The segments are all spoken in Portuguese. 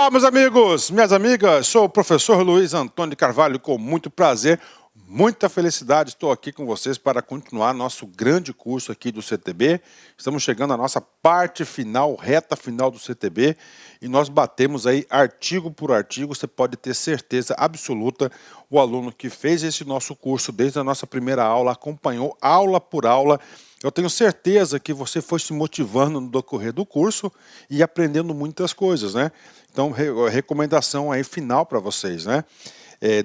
Olá, meus amigos, minhas amigas, sou o professor Luiz Antônio Carvalho, com muito prazer, muita felicidade, estou aqui com vocês para continuar nosso grande curso aqui do CTB. Estamos chegando à nossa parte final, reta final do CTB, e nós batemos aí artigo por artigo. Você pode ter certeza absoluta, o aluno que fez esse nosso curso desde a nossa primeira aula, acompanhou aula por aula. Eu tenho certeza que você foi se motivando no decorrer do curso e aprendendo muitas coisas, né? Então, recomendação aí final para vocês, né?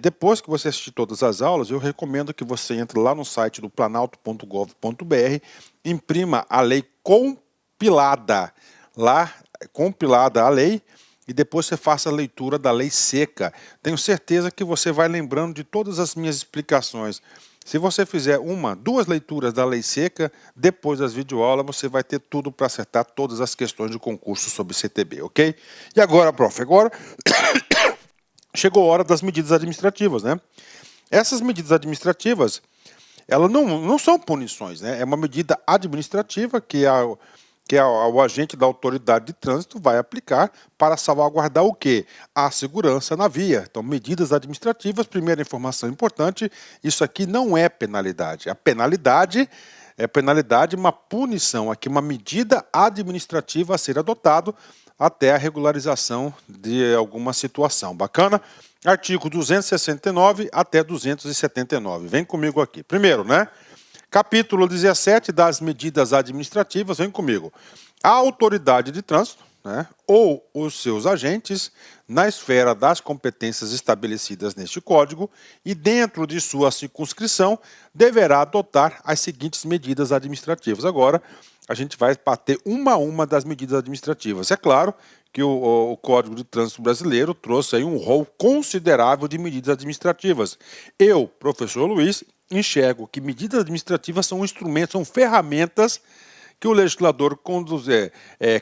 Depois que você assistir todas as aulas, eu recomendo que você entre lá no site do planalto.gov.br, imprima a lei compilada, lá, compilada a lei, e depois você faça a leitura da lei seca. Tenho certeza que você vai lembrando de todas as minhas explicações. Se você fizer duas leituras da lei seca, depois das videoaulas, você vai ter tudo para acertar todas as questões de concurso sobre CTB, ok? E agora, prof, agora chegou a hora das medidas administrativas, né? Essas medidas administrativas, elas não são punições, né? É uma medida administrativa que o agente da autoridade de trânsito vai aplicar para salvaguardar o quê? A segurança na via. Então, medidas administrativas, primeira informação importante, isso aqui não é penalidade. A penalidade é uma punição, aqui uma medida administrativa a ser adotado até a regularização de alguma situação. Bacana? Artigo 269 até 279. Vem comigo aqui. Primeiro, né? Capítulo 17 das medidas administrativas, vem comigo. A autoridade de trânsito, né, ou os seus agentes, na esfera das competências estabelecidas neste Código e dentro de sua circunscrição, deverá adotar as seguintes medidas administrativas. Agora, a gente vai bater uma a uma das medidas administrativas. É claro que o Código de Trânsito Brasileiro trouxe aí um rol considerável de medidas administrativas. Eu, professor Luiz, enxergo que medidas administrativas são instrumentos, são ferramentas que o legislador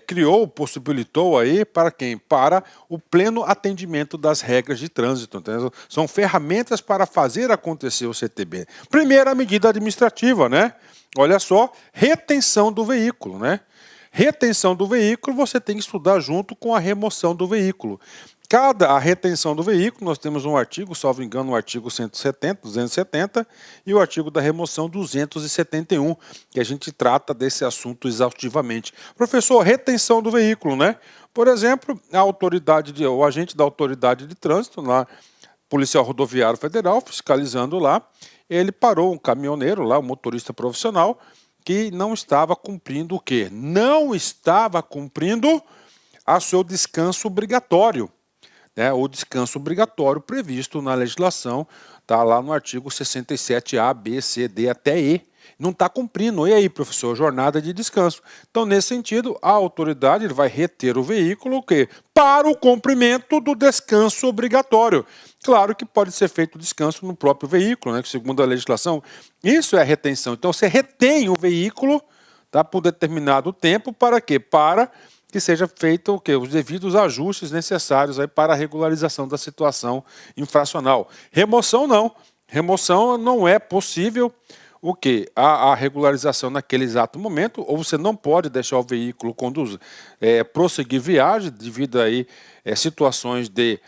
criou, possibilitou aí para quem? Para o pleno atendimento das regras de trânsito. Entendeu? São ferramentas para fazer acontecer o CTB. Primeira medida administrativa, né? Olha só, retenção do veículo, né? Retenção do veículo você tem que estudar junto com a remoção do veículo. A retenção do veículo, nós temos um artigo, salvo engano, o artigo 170, 270, e o artigo da remoção 271, que a gente trata desse assunto exaustivamente. Professor, retenção do veículo, né? Por exemplo, o agente da autoridade de trânsito, lá, policial rodoviário federal, fiscalizando lá, ele parou um caminhoneiro lá, um motorista profissional, que não estava cumprindo o quê? Não estava cumprindo o seu descanso obrigatório. O descanso obrigatório previsto na legislação, está lá no artigo 67A, B, C, D até E. Não está cumprindo. E aí, professor? Jornada de descanso. Então, nesse sentido, a autoridade vai reter o veículo o quê? Para o cumprimento do descanso obrigatório. Claro que pode ser feito o descanso no próprio veículo, né? Que segundo a legislação, isso é retenção. Então, você retém o veículo, tá, por determinado tempo, para quê? Para que seja feito o quê? Os devidos ajustes necessários aí para a regularização da situação infracional. Remoção não. Remoção não é possível o quê? A regularização naquele exato momento, ou você não pode deixar o veículo prosseguir viagem devido aí situações de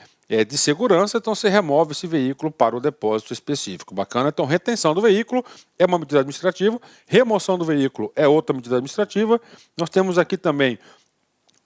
segurança, então você remove esse veículo para o depósito específico. Bacana? Então, retenção do veículo é uma medida administrativa, remoção do veículo é outra medida administrativa. Nós temos aqui também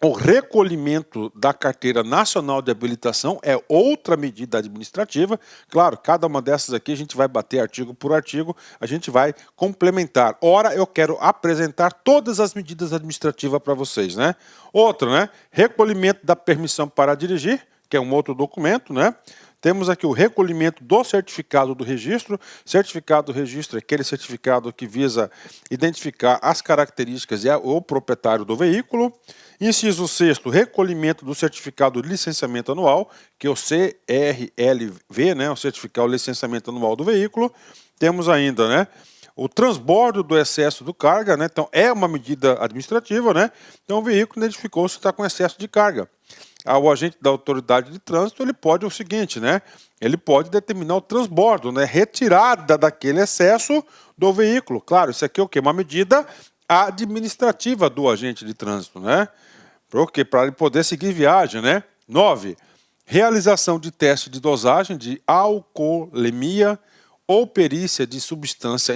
o recolhimento da Carteira Nacional de Habilitação, é outra medida administrativa. Claro, cada uma dessas aqui a gente vai bater artigo por artigo, a gente vai complementar. Ora, eu quero apresentar todas as medidas administrativas para vocês, né? Outra, né? Recolhimento da permissão para dirigir, que é um outro documento, né? Temos aqui o recolhimento do certificado do registro. Certificado do registro é aquele certificado que visa identificar as características e o proprietário do veículo. Inciso 6º, recolhimento do certificado de licenciamento anual, que é o CRLV, né, o certificado de licenciamento anual do veículo. Temos ainda, né, o transbordo do excesso de carga, né, então é uma medida administrativa, né, então o veículo identificou se está com excesso de carga. O agente da autoridade de trânsito, ele pode o seguinte, né, ele pode determinar o transbordo, né, retirada daquele excesso do veículo. Claro, isso aqui é o quê? Uma medida administrativa do agente de trânsito, né? Porque para ele poder seguir viagem, né? 9. Realização de teste de dosagem de alcoolemia ou perícia de substância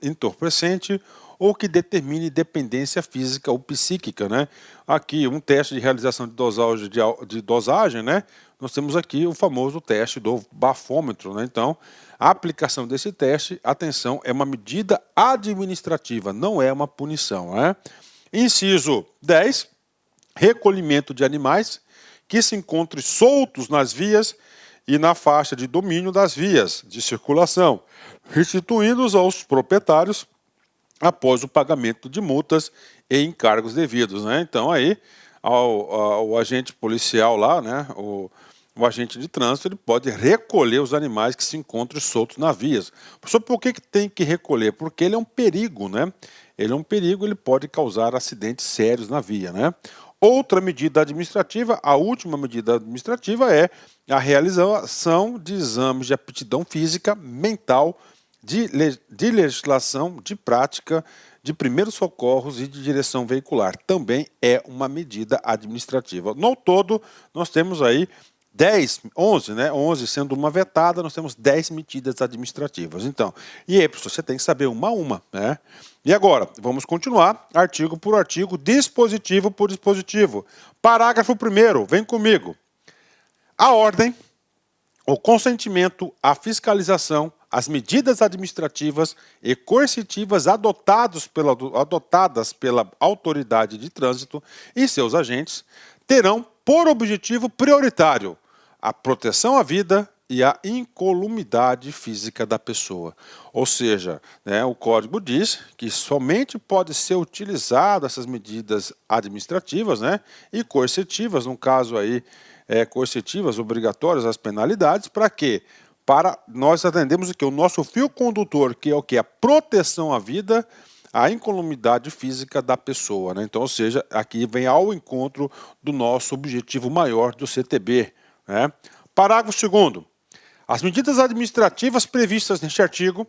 entorpecente ou que determine dependência física ou psíquica, né? Aqui, um teste de realização de dosagem, né? Nós temos aqui o famoso teste do bafômetro, né? Então, a aplicação desse teste, atenção, é uma medida administrativa, não é uma punição, né? Inciso 10, recolhimento de animais que se encontrem soltos nas vias e na faixa de domínio das vias de circulação, restituindo-os aos proprietários após o pagamento de multas e encargos devidos, né? Então aí o agente policial lá, né, o agente de trânsito, ele pode recolher os animais que se encontram soltos nas vias. Professor, por que tem que recolher? Porque ele é um perigo, né? Ele é um perigo, ele pode causar acidentes sérios na via, né? Outra medida administrativa, a última medida administrativa é a realização de exames de aptidão física, mental, de legislação, de prática, de primeiros socorros e de direção veicular. Também é uma medida administrativa. No todo, nós temos aí 11, né? 11 sendo uma vetada, nós temos 10 medidas administrativas. Então, e aí, professor, você tem que saber uma a uma, né? E agora, vamos continuar, artigo por artigo, dispositivo por dispositivo. Parágrafo 1º, vem comigo. A ordem, o consentimento, a fiscalização, as medidas administrativas e coercitivas adotadas pela autoridade de trânsito e seus agentes terão por objetivo prioritário a proteção à vida e a incolumidade física da pessoa. Ou seja, né, o Código diz que somente pode ser utilizado essas medidas administrativas, né, e coercitivas, no caso aí, coercitivas obrigatórias, as penalidades, para quê? Para nós atendermos o nosso fio condutor, que é o que? A proteção à vida, a incolumidade física da pessoa, né? Então, ou seja, aqui vem ao encontro do nosso objetivo maior do CTB, né? Parágrafo 2º. As medidas administrativas previstas neste artigo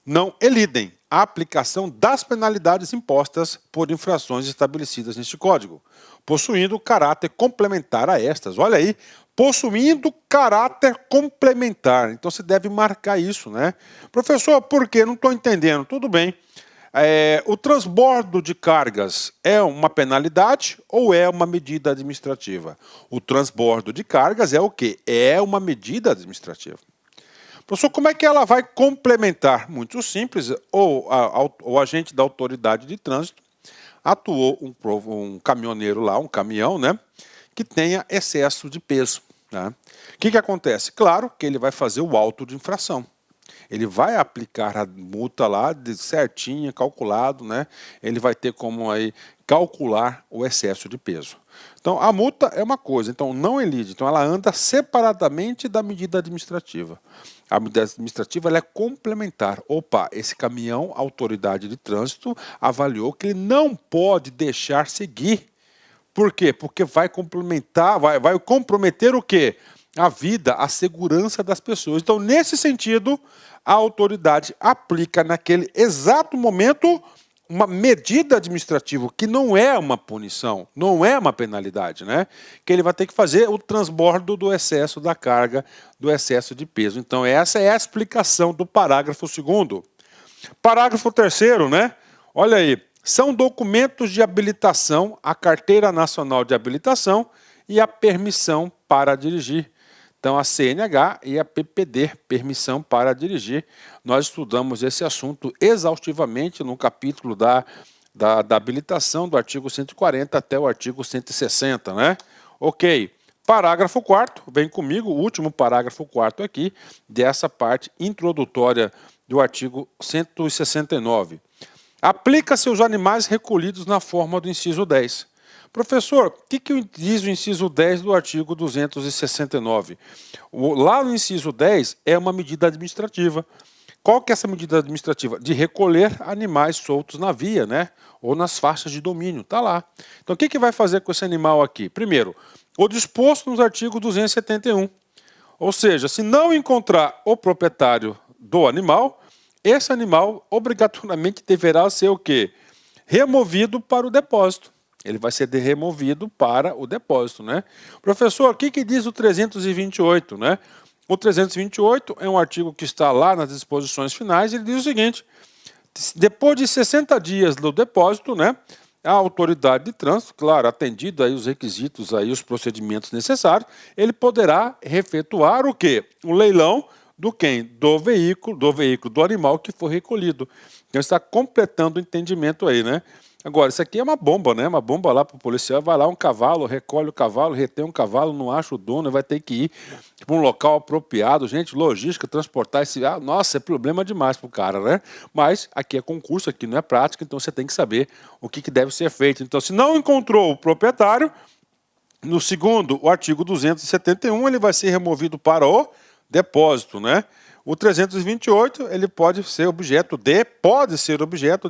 não elidem a aplicação das penalidades impostas por infrações estabelecidas neste Código, possuindo caráter complementar a estas. Olha aí, possuindo caráter complementar. Então você deve marcar isso, né? Professor, por quê? Não estou entendendo. Tudo bem. O transbordo de cargas é uma penalidade ou é uma medida administrativa? O transbordo de cargas é o quê? É uma medida administrativa. Professor, como é que ela vai complementar? Muito simples, o agente da autoridade de trânsito atuou um caminhoneiro lá, um caminhão, né, que tenha excesso de peso. Né? O que acontece? Claro que ele vai fazer o auto de infração. Ele vai aplicar a multa lá certinha, calculado, né? Ele vai ter como aí calcular o excesso de peso. Então, a multa é uma coisa, então não elide. Então, ela anda separadamente da medida administrativa. A medida administrativa ela é complementar. Opa, esse caminhão, a autoridade de trânsito, avaliou que ele não pode deixar seguir. Por quê? Porque vai complementar, vai comprometer o quê? A vida, a segurança das pessoas. Então, nesse sentido, a autoridade aplica naquele exato momento uma medida administrativa, que não é uma punição, não é uma penalidade, né? Que ele vai ter que fazer o transbordo do excesso da carga, do excesso de peso. Então, essa é a explicação do parágrafo 2º. Parágrafo 3º, né? Olha aí, são documentos de habilitação, a Carteira Nacional de Habilitação e a permissão para dirigir. Então, a CNH e a PPD, permissão para dirigir. Nós estudamos esse assunto exaustivamente no capítulo da habilitação, do artigo 140 até o artigo 160, né? Ok. Parágrafo 4º, vem comigo, o último parágrafo 4º aqui, dessa parte introdutória do artigo 169. Aplica-se aos animais recolhidos na forma do inciso 10. Professor, o que diz o inciso 10 do artigo 269? Lá no inciso 10 é uma medida administrativa. Qual que é essa medida administrativa? De recolher animais soltos na via, né? Ou nas faixas de domínio, está lá. Então, o que vai fazer com esse animal aqui? Primeiro, o disposto nos artigos 271. Ou seja, se não encontrar o proprietário do animal, esse animal obrigatoriamente deverá ser o quê? Removido para o depósito. Ele vai ser removido para o depósito, né? Professor, o que diz o 328, né? O 328 é um artigo que está lá nas disposições finais, ele diz o seguinte: depois de 60 dias do depósito, né, a autoridade de trânsito, claro, atendido aí os requisitos, aí os procedimentos necessários, ele poderá efetuar o quê? O leilão do quem? Do veículo, do animal que foi recolhido. Então está completando o entendimento aí, né? Agora, isso aqui é uma bomba, né? Uma bomba lá para o policial, vai lá um cavalo, recolhe o cavalo, retém um cavalo, não acha o dono, vai ter que ir para um local apropriado. Gente, logística, transportar esse... nossa, é problema demais para o cara, né? Mas aqui é concurso, aqui não é prática, então você tem que saber o que deve ser feito. Então, se não encontrou o proprietário, no segundo, o artigo 271, ele vai ser removido para o depósito, né? O 328, ele pode ser objeto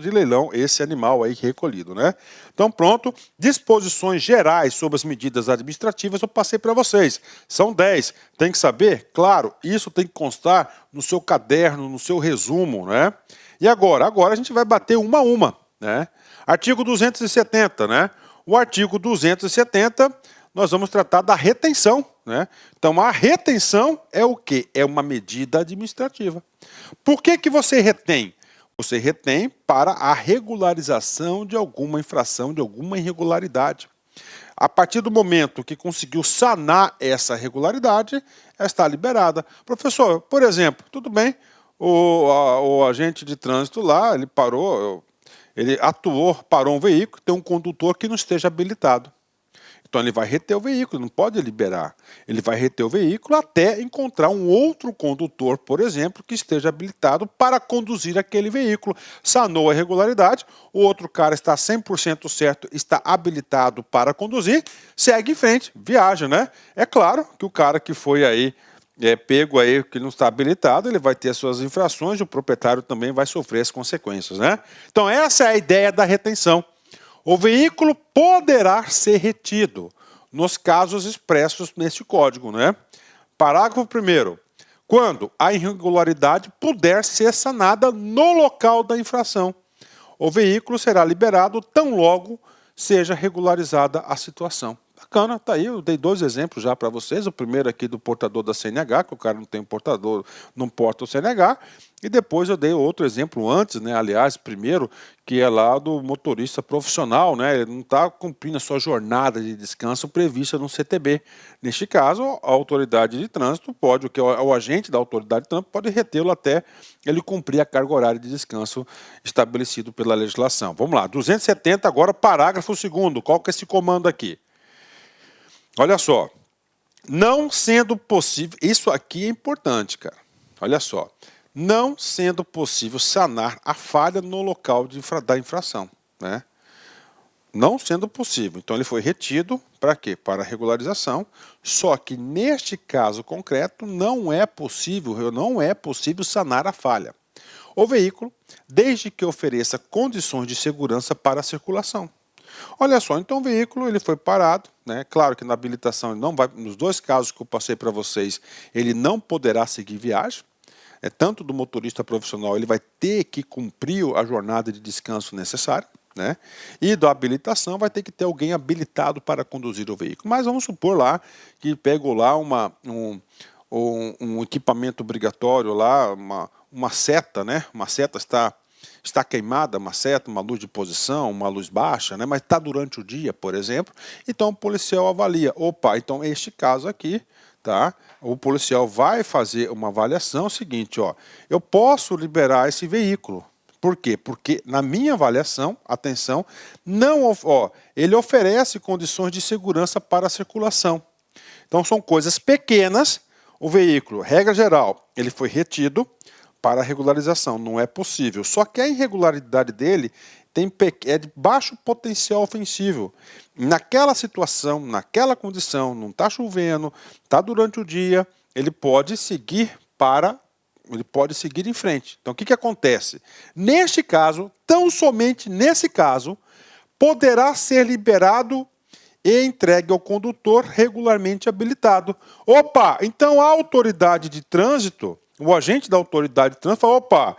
de leilão, esse animal aí recolhido, né? Então, pronto, disposições gerais sobre as medidas administrativas eu passei para vocês. São 10. Tem que saber? Claro, isso tem que constar no seu caderno, no seu resumo, né? E agora? Agora a gente vai bater uma a uma, né? Artigo 270, né? O artigo 270, nós vamos tratar da retenção, né? Então, a retenção é o quê? É uma medida administrativa. Por que você retém? Você retém para a regularização de alguma infração, de alguma irregularidade. A partir do momento que conseguiu sanar essa irregularidade, ela está liberada. Professor, por exemplo, tudo bem, o agente de trânsito lá, ele parou, ele parou um veículo, tem um condutor que não esteja habilitado. Então ele vai reter o veículo, não pode liberar. Ele vai reter o veículo até encontrar um outro condutor, por exemplo, que esteja habilitado para conduzir aquele veículo. Sanou a irregularidade, o outro cara está 100% certo, está habilitado para conduzir, segue em frente, viaja, né? É claro que o cara que foi aí pego aí, que não está habilitado, ele vai ter as suas infrações, o proprietário também vai sofrer as consequências, né? Então essa é a ideia da retenção. O veículo poderá ser retido nos casos expressos neste código, né? Parágrafo 1º. Quando a irregularidade puder ser sanada no local da infração, o veículo será liberado tão logo seja regularizada a situação. Bacana, tá aí, eu dei 2 exemplos já para vocês. O primeiro aqui do portador da CNH, que o cara não tem um portador, não porta o CNH. E depois eu dei outro exemplo antes, né? Aliás, primeiro, que é lá do motorista profissional, né? Ele não está cumprindo a sua jornada de descanso prevista no CTB. Neste caso, a autoridade de trânsito pode, o agente da autoridade de trânsito pode retê-lo até ele cumprir a carga horária de descanso estabelecido pela legislação. Vamos lá, 270 agora, parágrafo 2º. Qual que é esse comando aqui? Olha só, não sendo possível, isso aqui é importante, cara, olha só, não sendo possível sanar a falha no local da infração, né? Não sendo possível, então ele foi retido para quê? Para regularização, só que neste caso concreto não é possível sanar a falha. O veículo, desde que ofereça condições de segurança para a circulação. Olha só, então o veículo ele foi parado, né? Claro que na habilitação ele não vai, nos 2 casos que eu passei para vocês, ele não poderá seguir viagem. Tanto do motorista profissional, ele vai ter que cumprir a jornada de descanso necessária, né? E da habilitação vai ter que ter alguém habilitado para conduzir o veículo. Mas vamos supor lá que pegou lá um equipamento obrigatório lá, uma seta, né? Uma seta está queimada, uma seta, uma luz de posição, uma luz baixa, né? Mas está durante o dia, por exemplo. Então o policial avalia, opa, então este caso aqui, tá? O policial vai fazer uma avaliação seguinte, ó, eu posso liberar esse veículo. Por quê? Porque na minha avaliação, atenção, ele oferece condições de segurança para a circulação. Então são coisas pequenas. O veículo, regra geral, ele foi retido para a regularização, não é possível. Só que a irregularidade dele é de baixo potencial ofensivo. Naquela situação, naquela condição, não está chovendo, está durante o dia, ele pode seguir em frente. Então o que acontece? Neste caso, tão somente nesse caso, poderá ser liberado e entregue ao condutor regularmente habilitado. Opa, então a autoridade de trânsito, o agente da autoridade de trânsito fala, opa,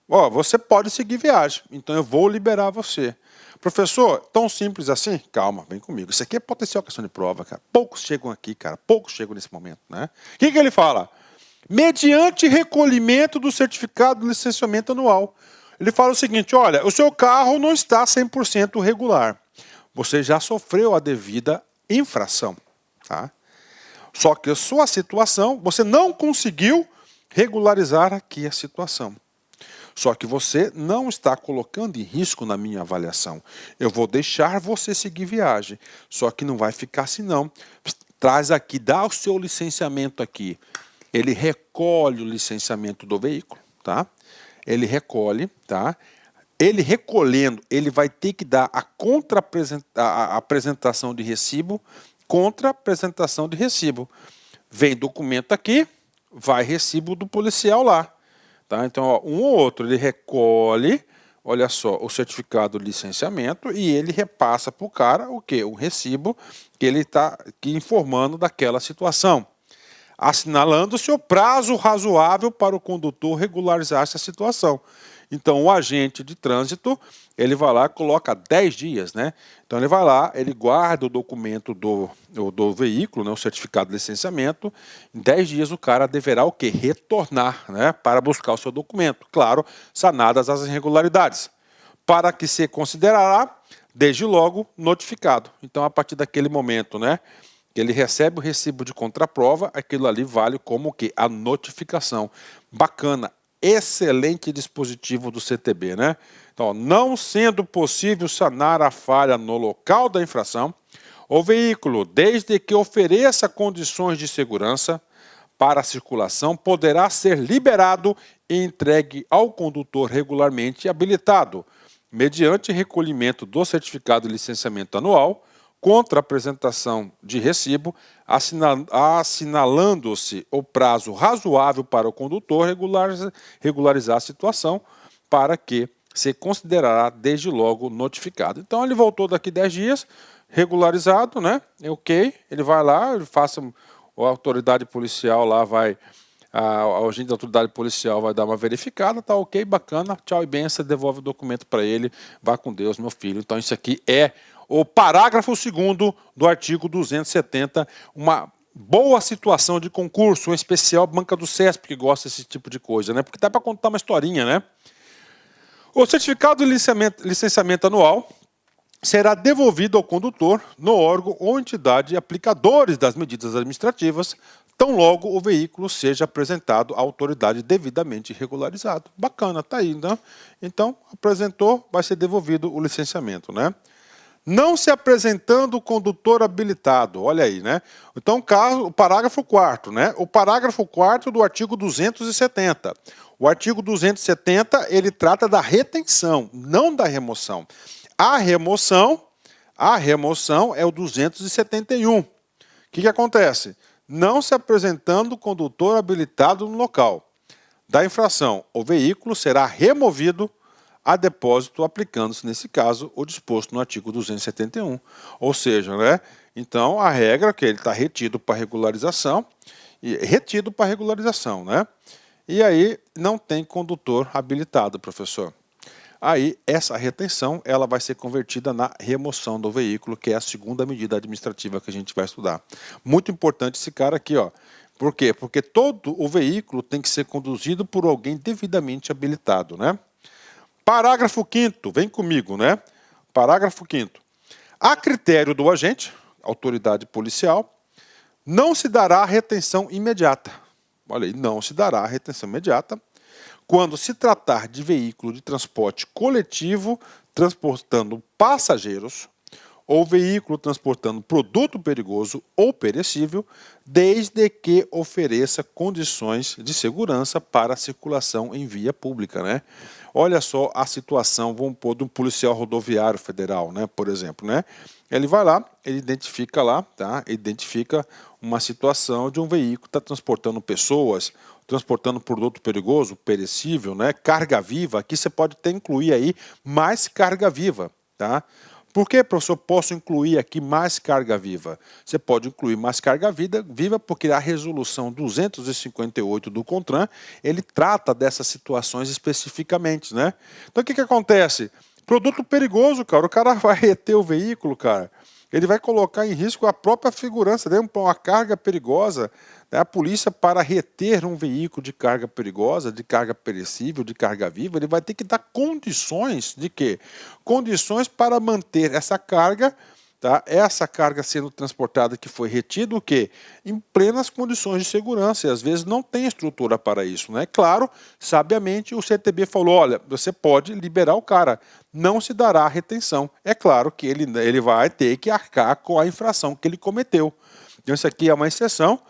ó, você pode seguir viagem, então eu vou liberar você. Professor, tão simples assim? Calma, vem comigo. Isso aqui é potencial questão de prova, cara. Poucos chegam aqui, cara. Poucos chegam nesse momento, né? O que ele fala? Mediante recolhimento do certificado de licenciamento anual. Ele fala o seguinte, olha, o seu carro não está 100% regular. Você já sofreu a devida infração, tá? Só que a sua situação, você não conseguiu regularizar aqui a situação. Só que você não está colocando em risco na minha avaliação. Eu vou deixar você seguir viagem. Só que não vai ficar assim não. Traz aqui, dá o seu licenciamento aqui. Ele recolhe o licenciamento do veículo, tá? Ele recolhe, tá? Ele recolhendo, ele vai ter que dar a apresentação de recibo, contra-apresentação de recibo. Vem documento aqui, vai recibo do policial lá. Tá? Então, ó, um ou outro, ele recolhe, olha só, o certificado de licenciamento e ele repassa para o cara o quê? O recibo que ele está aqui informando daquela situação, assinalando-se o prazo razoável para o condutor regularizar essa situação. Então, o agente de trânsito, ele vai lá e coloca 10 dias, né? Então, ele vai lá, ele guarda o documento do veículo, né, o certificado de licenciamento. Em 10 dias, o cara deverá o quê? Retornar, né, para buscar o seu documento. Claro, sanadas as irregularidades. Para que se considerará, desde logo, notificado. Então, a partir daquele momento, né, que ele recebe o recibo de contraprova, aquilo ali vale como o quê? A notificação. Bacana. Excelente dispositivo do CTB, né? Então, não sendo possível sanar a falha no local da infração, o veículo, desde que ofereça condições de segurança para a circulação, poderá ser liberado e entregue ao condutor regularmente habilitado, mediante recolhimento do certificado de licenciamento anual, contra a apresentação de recibo, assinalando-se o prazo razoável para o condutor regularizar a situação, para que se considerará desde logo notificado. Então ele voltou daqui 10 dias, regularizado, né? Ok, ele vai lá, ele faça, a autoridade policial lá vai, a agente da autoridade policial vai dar uma verificada, tá ok, bacana, tchau e benção, devolve o documento para ele, vá com Deus, meu filho. Então isso aqui é o parágrafo 2º do artigo 270, uma boa situação de concurso, em especial banca do CESP, que gosta desse tipo de coisa, né? Porque dá para contar uma historinha, né? O certificado de licenciamento anual será devolvido ao condutor no órgão ou entidade aplicadores das medidas administrativas, tão logo o veículo seja apresentado à autoridade devidamente regularizado. Bacana, tá aí, né? Então, apresentou, vai ser devolvido o licenciamento, né? Não se apresentando o condutor habilitado, olha aí, né? Então, o parágrafo 4º, né? O parágrafo 4º do artigo 270. O artigo 270, ele trata da retenção, não da remoção. A remoção é o 271. O que acontece? Não se apresentando o condutor habilitado no local da infração, o veículo será removido a depósito, aplicando-se, nesse caso, o disposto no artigo 271. Ou seja, né? Então, a regra é que ele está retido para regularização, né? E aí não tem condutor habilitado, professor. Aí, essa retenção, ela vai ser convertida na remoção do veículo, que é a segunda medida administrativa que a gente vai estudar. Muito importante esse cara aqui, ó. Por quê? Porque todo o veículo tem que ser conduzido por alguém devidamente habilitado, né? Parágrafo 5º, vem comigo, né? Parágrafo 5º. A critério do agente, autoridade policial, não se dará retenção imediata. Olha aí, não se dará retenção imediata quando se tratar de veículo de transporte coletivo transportando passageiros ou veículo transportando produto perigoso ou perecível, desde que ofereça condições de segurança para a circulação em via pública, né? Olha só a situação, vamos pôr, de um policial rodoviário federal, né, por exemplo, né? Ele vai lá, ele identifica lá, tá? Identifica uma situação de um veículo que está transportando pessoas, transportando produto perigoso, perecível, né? Carga viva, aqui você pode até incluir aí mais carga viva, tá? Por que, professor, posso incluir aqui mais carga viva? Você pode incluir mais carga viva porque a resolução 258 do CONTRAN, ele trata dessas situações especificamente, né? Então, o que acontece? Produto perigoso, cara. O cara vai reter o veículo, cara. Ele vai colocar em risco a própria segurança, né? Uma carga perigosa. Né? A polícia, para reter um veículo de carga perigosa, de carga perecível, de carga viva, ele vai ter que dar condições de quê? Condições para manter essa carga, tá? Essa carga sendo transportada que foi retida, o quê? Em plenas condições de segurança, e às vezes não tem estrutura para isso, né? Claro, sabiamente o CTB falou, olha, você pode liberar o cara, não se dará retenção. É claro que ele vai ter que arcar com a infração que ele cometeu. Então isso aqui é uma exceção.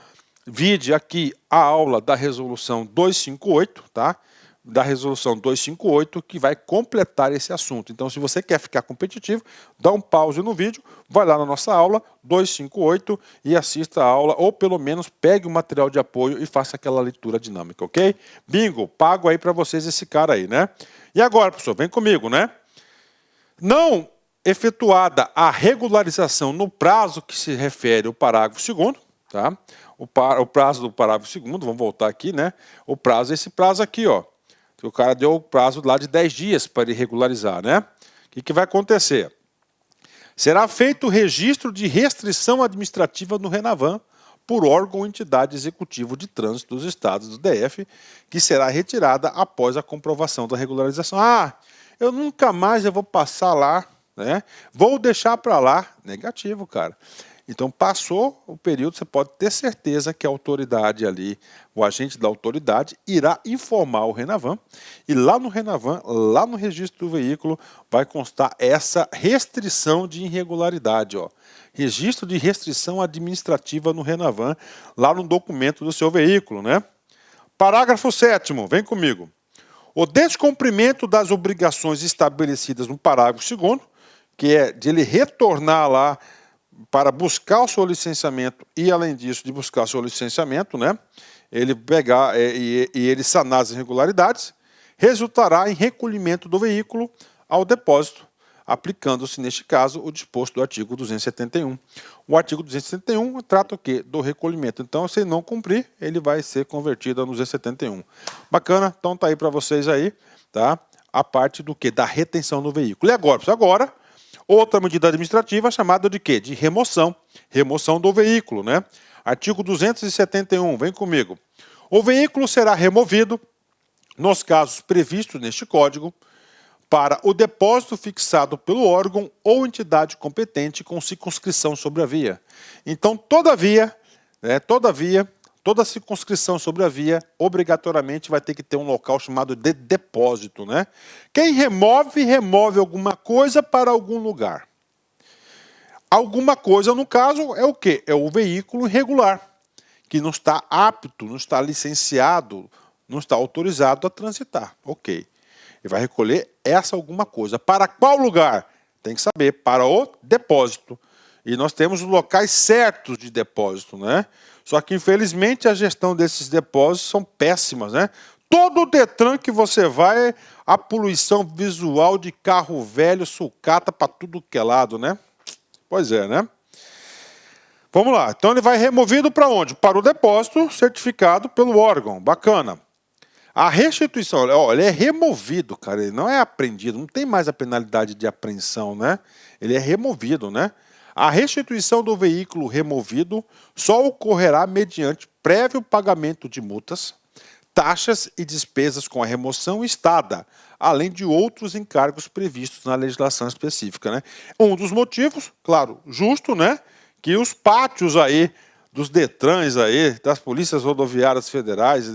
Vide aqui a aula da resolução 258, tá? Da resolução 258, que vai completar esse assunto. Então, se você quer ficar competitivo, dá um pause no vídeo, vai lá na nossa aula 258 e assista a aula, ou pelo menos pegue o material de apoio e faça aquela leitura dinâmica, ok? Bingo, pago aí para vocês esse cara aí, né? E agora, professor, vem comigo, né? Não efetuada a regularização no prazo que se refere ao parágrafo 2º, tá? O prazo do parágrafo 2º, vamos voltar aqui, né? O prazo é esse prazo aqui, ó. O cara deu o prazo lá de 10 dias para ele regularizar, né? O que vai acontecer? Será feito o registro de restrição administrativa no Renavan por órgão ou entidade executivo de trânsito dos estados do DF, que será retirada após a comprovação da regularização. Ah, eu nunca mais vou passar lá, né? Vou deixar para lá. Negativo, cara. Então, passou o período, você pode ter certeza que a autoridade ali, o agente da autoridade, irá informar o Renavan, e lá no Renavan, lá no registro do veículo, vai constar essa restrição de irregularidade, ó. Registro de restrição administrativa no Renavan, lá no documento do seu veículo, né? Parágrafo 7º, vem comigo. O descumprimento das obrigações estabelecidas no parágrafo 2º, que é de ele retornar lá para buscar o seu licenciamento e, além disso, de buscar o seu licenciamento, né, ele pegar e ele sanar as irregularidades, resultará em recolhimento do veículo ao depósito, aplicando-se, neste caso, o disposto do artigo 271. O artigo 271 trata o quê? Do recolhimento. Então, se ele não cumprir, ele vai ser convertido no 271. Bacana? Então, tá aí para vocês aí, tá? A parte do quê? Da retenção do veículo. E agora, pessoal? Agora, outra medida administrativa chamada de quê? De remoção. Remoção do veículo, né? Artigo 271, vem comigo. O veículo será removido, nos casos previstos neste Código, para o depósito fixado pelo órgão ou entidade competente com circunscrição sobre a via. Então, todavia, toda circunscrição sobre a via, obrigatoriamente vai ter que ter um local chamado de depósito, né? Quem remove, remove alguma coisa para algum lugar. Alguma coisa, no caso, é o quê? É o veículo irregular, que não está apto, não está licenciado, não está autorizado a transitar. Ok. Ele vai recolher essa alguma coisa. Para qual lugar? Tem que saber. Para o depósito. E nós temos os locais certos de depósito, né? Só que, infelizmente, a gestão desses depósitos são péssimas, né? Todo o Detran que você vai, a poluição visual de carro velho, sucata para tudo que é lado, né? Pois é, né? Vamos lá. Então, ele vai removido para onde? Para o depósito certificado pelo órgão. Bacana. A restituição, olha, ele é removido, cara, ele não é apreendido, não tem mais a penalidade de apreensão, né? Ele é removido, né? A restituição do veículo removido só ocorrerá mediante prévio pagamento de multas, taxas e despesas com a remoção estada, além de outros encargos previstos na legislação específica, né? Um dos motivos, claro, justo, né? Que os pátios aí dos Detrans aí, das polícias rodoviárias federais,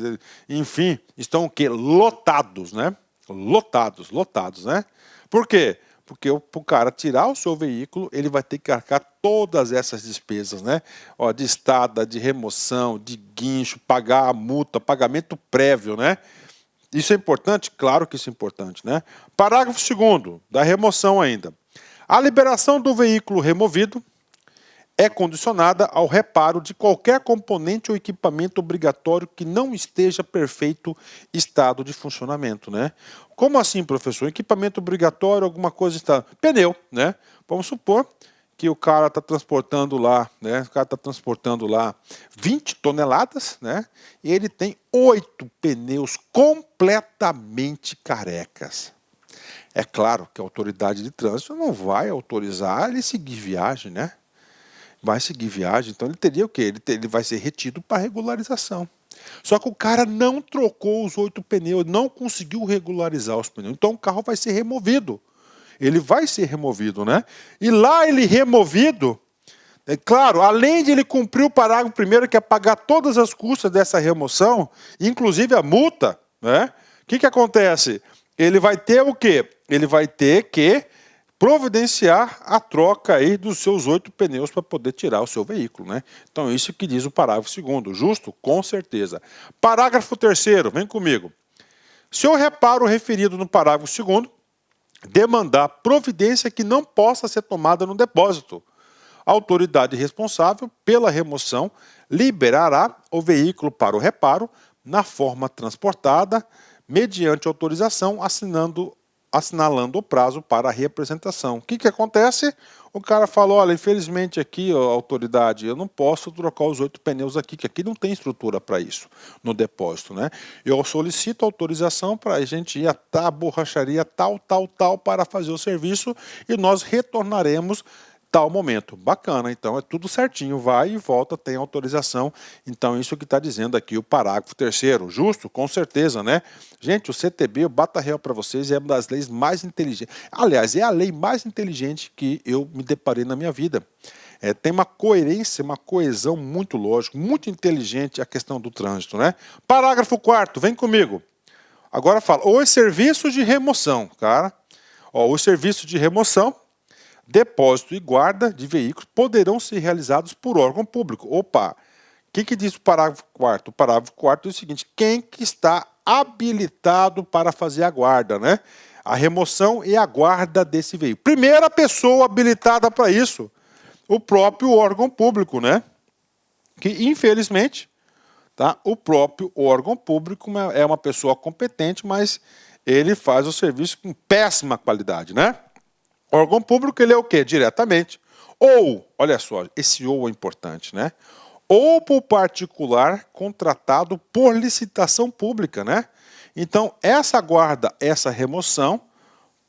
enfim, estão o quê? Lotados, né? Lotados, né? Por quê? Porque o cara tirar o seu veículo, ele vai ter que arcar todas essas despesas, né? Ó, de estada, de remoção, de guincho, pagar a multa, pagamento prévio, né? Isso é importante? Claro que isso é importante, né? Parágrafo 2º, da remoção ainda. A liberação do veículo removido é condicionada ao reparo de qualquer componente ou equipamento obrigatório que não esteja perfeito estado de funcionamento, né? Como assim, professor? Equipamento obrigatório, alguma coisa está... Pneu, né? Vamos supor que o cara está transportando lá, né? O cara está transportando lá 20 toneladas, né? E ele tem 8 pneus completamente carecas. É claro que a autoridade de trânsito não vai autorizar ele seguir viagem, né? Vai seguir viagem, então ele teria o quê? Ele vai ser retido para regularização. Só que o cara não trocou os 8 pneus, não conseguiu regularizar os pneus, então o carro vai ser removido. Ele vai ser removido, né? E lá ele removido, é claro, além de ele cumprir o parágrafo primeiro, que é pagar todas as custas dessa remoção, inclusive a multa, né? O que acontece? Ele vai ter o quê? Ele vai ter que providenciar a troca aí dos seus 8 pneus para poder tirar o seu veículo, né? Então isso que diz o parágrafo 2º, justo? Com certeza. Parágrafo 3º, vem comigo. Se o reparo referido no parágrafo 2º demandar providência que não possa ser tomada no depósito, a autoridade responsável pela remoção liberará o veículo para o reparo na forma transportada, mediante autorização, assinalando o prazo para a reapresentação. O que acontece? O cara falou, olha, infelizmente aqui, ó, autoridade, eu não posso trocar os 8 pneus aqui, que aqui não tem estrutura para isso, no depósito, né? Eu solicito autorização para a gente ir até a borracharia tal, para fazer o serviço e nós retornaremos tal momento. Bacana, então é tudo certinho, vai e volta, tem autorização. Então isso que está dizendo aqui o parágrafo 3º, justo? Com certeza, né? Gente, o CTB, eu bato a real para vocês, é uma das leis mais inteligentes. Aliás, é a lei mais inteligente que eu me deparei na minha vida. Tem uma coerência, uma coesão muito lógica, muito inteligente a questão do trânsito, né? Parágrafo 4º, vem comigo. Agora fala, os serviços de remoção, cara. Ó, os serviços de remoção, depósito e guarda de veículos poderão ser realizados por órgão público. Opa! O que diz o parágrafo 4º? O parágrafo 4º diz o seguinte, quem que está habilitado para fazer a guarda, né? A remoção e a guarda desse veículo. Primeira pessoa habilitada para isso, o próprio órgão público, né? Que, infelizmente, tá? O próprio órgão público é uma pessoa competente, mas ele faz o serviço com péssima qualidade, né? O órgão público, ele é o quê? Diretamente. Ou, olha só, esse ou é importante, né? Ou por particular contratado por licitação pública, né? Então, essa guarda, essa remoção,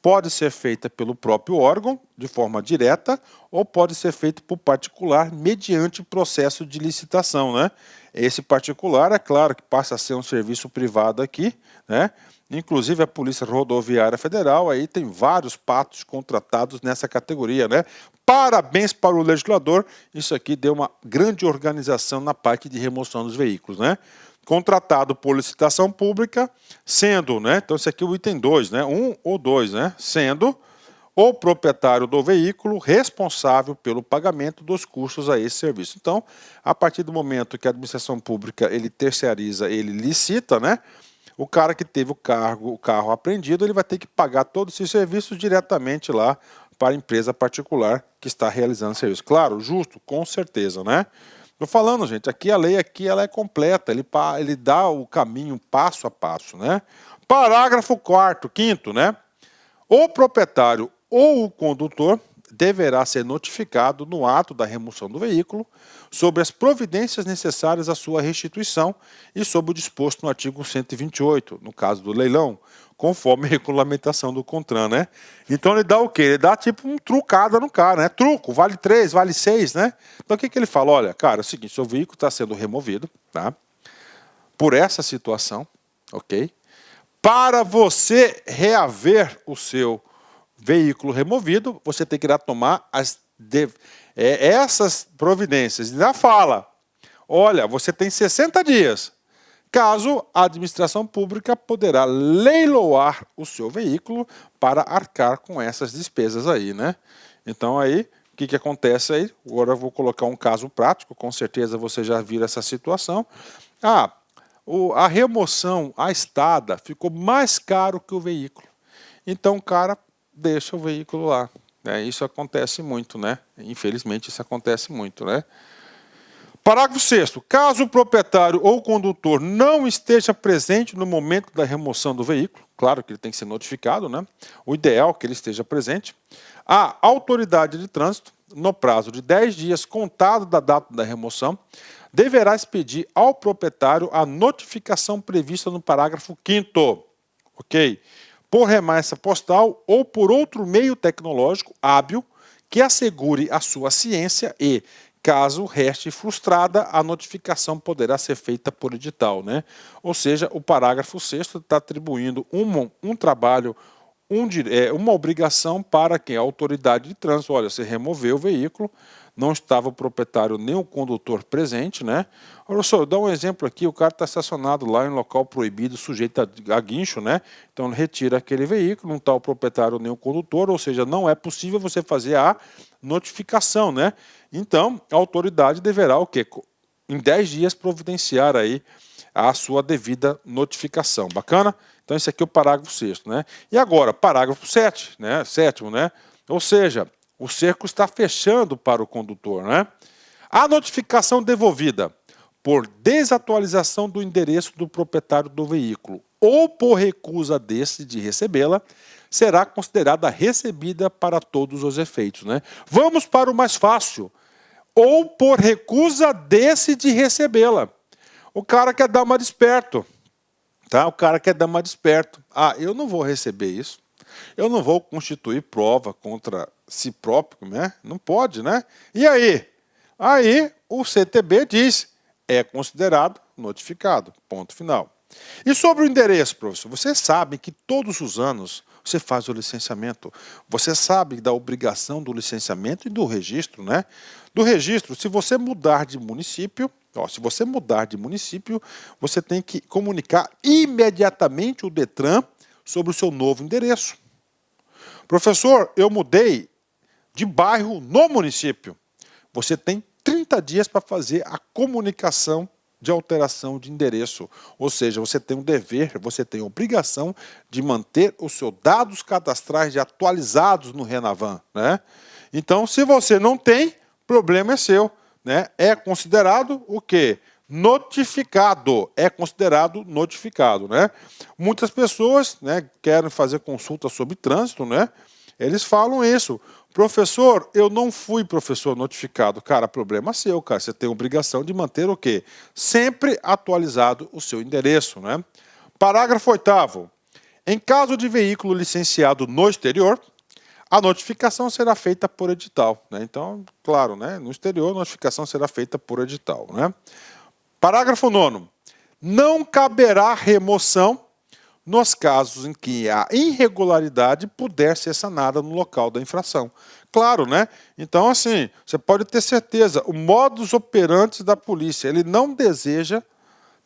pode ser feita pelo próprio órgão, de forma direta, ou pode ser feita por particular, mediante processo de licitação, né? Esse particular, é claro que passa a ser um serviço privado aqui, né? Inclusive a Polícia Rodoviária Federal, aí tem vários patos contratados nessa categoria, né? Parabéns para o legislador, isso aqui deu uma grande organização na parte de remoção dos veículos, né? Contratado por licitação pública, sendo, né? Então esse aqui é o item 2, né? 1 ou 2, né? Sendo o proprietário do veículo responsável pelo pagamento dos custos a esse serviço. Então, a partir do momento que a administração pública ele terceiriza, ele licita, né? O cara que teve o carro apreendido, ele vai ter que pagar todos esses serviços diretamente lá para a empresa particular que está realizando o serviço. Claro, justo, com certeza, né? Estou falando, gente, aqui a lei aqui ela é completa, ele dá o caminho passo a passo, né? Parágrafo 5º, né? O proprietário ou o condutor deverá ser notificado no ato da remoção do veículo sobre as providências necessárias à sua restituição e sobre o disposto no artigo 128, no caso do leilão, conforme a regulamentação do CONTRAN, né? Então ele dá o quê? Ele dá tipo um trucada no cara, né? Truco, vale 3, vale 6, né? Então o que ele fala? Olha, cara, é o seguinte, seu veículo está sendo removido, tá? Por essa situação, ok? Para você reaver o seu veículo removido, você tem que ir tomar essas providências. E já fala, olha, você tem 60 dias. Caso a administração pública poderá leiloar o seu veículo para arcar com essas despesas aí, né? Então aí, o que acontece aí? Agora eu vou colocar um caso prático, com certeza você já viu essa situação. A remoção, a estada, ficou mais caro que o veículo. Então o cara deixa o veículo lá. Isso acontece muito, né? Infelizmente isso acontece muito, né? Parágrafo 6º. Caso o proprietário ou o condutor não esteja presente no momento da remoção do veículo, claro que ele tem que ser notificado, né? O ideal é que ele esteja presente. A autoridade de trânsito, no prazo de 10 dias contado da data da remoção, deverá expedir ao proprietário a notificação prevista no parágrafo 5º. Ok? por remessa postal ou por outro meio tecnológico hábil que assegure a sua ciência e, caso reste frustrada, a notificação poderá ser feita por edital, né? Ou seja, o parágrafo 6º está atribuindo um trabalho, uma obrigação para quem? A autoridade de trânsito. Olha, você removeu o veículo, não estava o proprietário nem o condutor presente, né? Olha só, dá um exemplo aqui, o cara está estacionado lá em local proibido, sujeito a guincho, né? Então ele retira aquele veículo, não está o proprietário nem o condutor, ou seja, não é possível você fazer a notificação, né? Então, a autoridade deverá o quê? Em 10 dias providenciar aí a sua devida notificação. Bacana? Então esse aqui é o parágrafo 6º, né? E agora, parágrafo 7, né? 7º, né? Ou seja, o cerco está fechando para o condutor, né? A notificação devolvida por desatualização do endereço do proprietário do veículo ou por recusa desse de recebê-la, será considerada recebida para todos os efeitos, né? Vamos para o mais fácil. Ou por recusa desse de recebê-la. O cara quer dar uma de esperto, tá? O cara quer dar uma de esperto. Ah, eu não vou receber isso. Eu não vou constituir prova contra si próprio, né? Não pode, né? E aí? Aí o CTB diz, é considerado notificado, ponto final. E sobre o endereço, professor, você sabe que todos os anos você faz o licenciamento, você sabe da obrigação do licenciamento e do registro, né? Do registro, se você mudar de município, você tem que comunicar imediatamente o Detran sobre o seu novo endereço. Professor, eu mudei de bairro no município. Você tem 30 dias para fazer a comunicação de alteração de endereço. Ou seja, você tem um dever, você tem a obrigação de manter os seus dados cadastrais atualizados no Renavan, né? Então, se você não tem, problema é seu, né? É considerado o quê? Notificado. É considerado notificado, né? Muitas pessoas, né, querem fazer consulta sobre trânsito, né? Eles falam isso. Professor, eu não fui professor notificado. Cara, problema seu, cara. Você tem a obrigação de manter o quê? Sempre atualizado o seu endereço, né? Parágrafo 8º. Em caso de veículo licenciado no exterior, a notificação será feita por edital, né? Então, claro, né? No exterior, a notificação será feita por edital, né? Parágrafo 9º. Não caberá remoção nos casos em que a irregularidade puder ser sanada no local da infração. Claro, né? Então, assim, você pode ter certeza, o modus operandi da polícia, ele não deseja,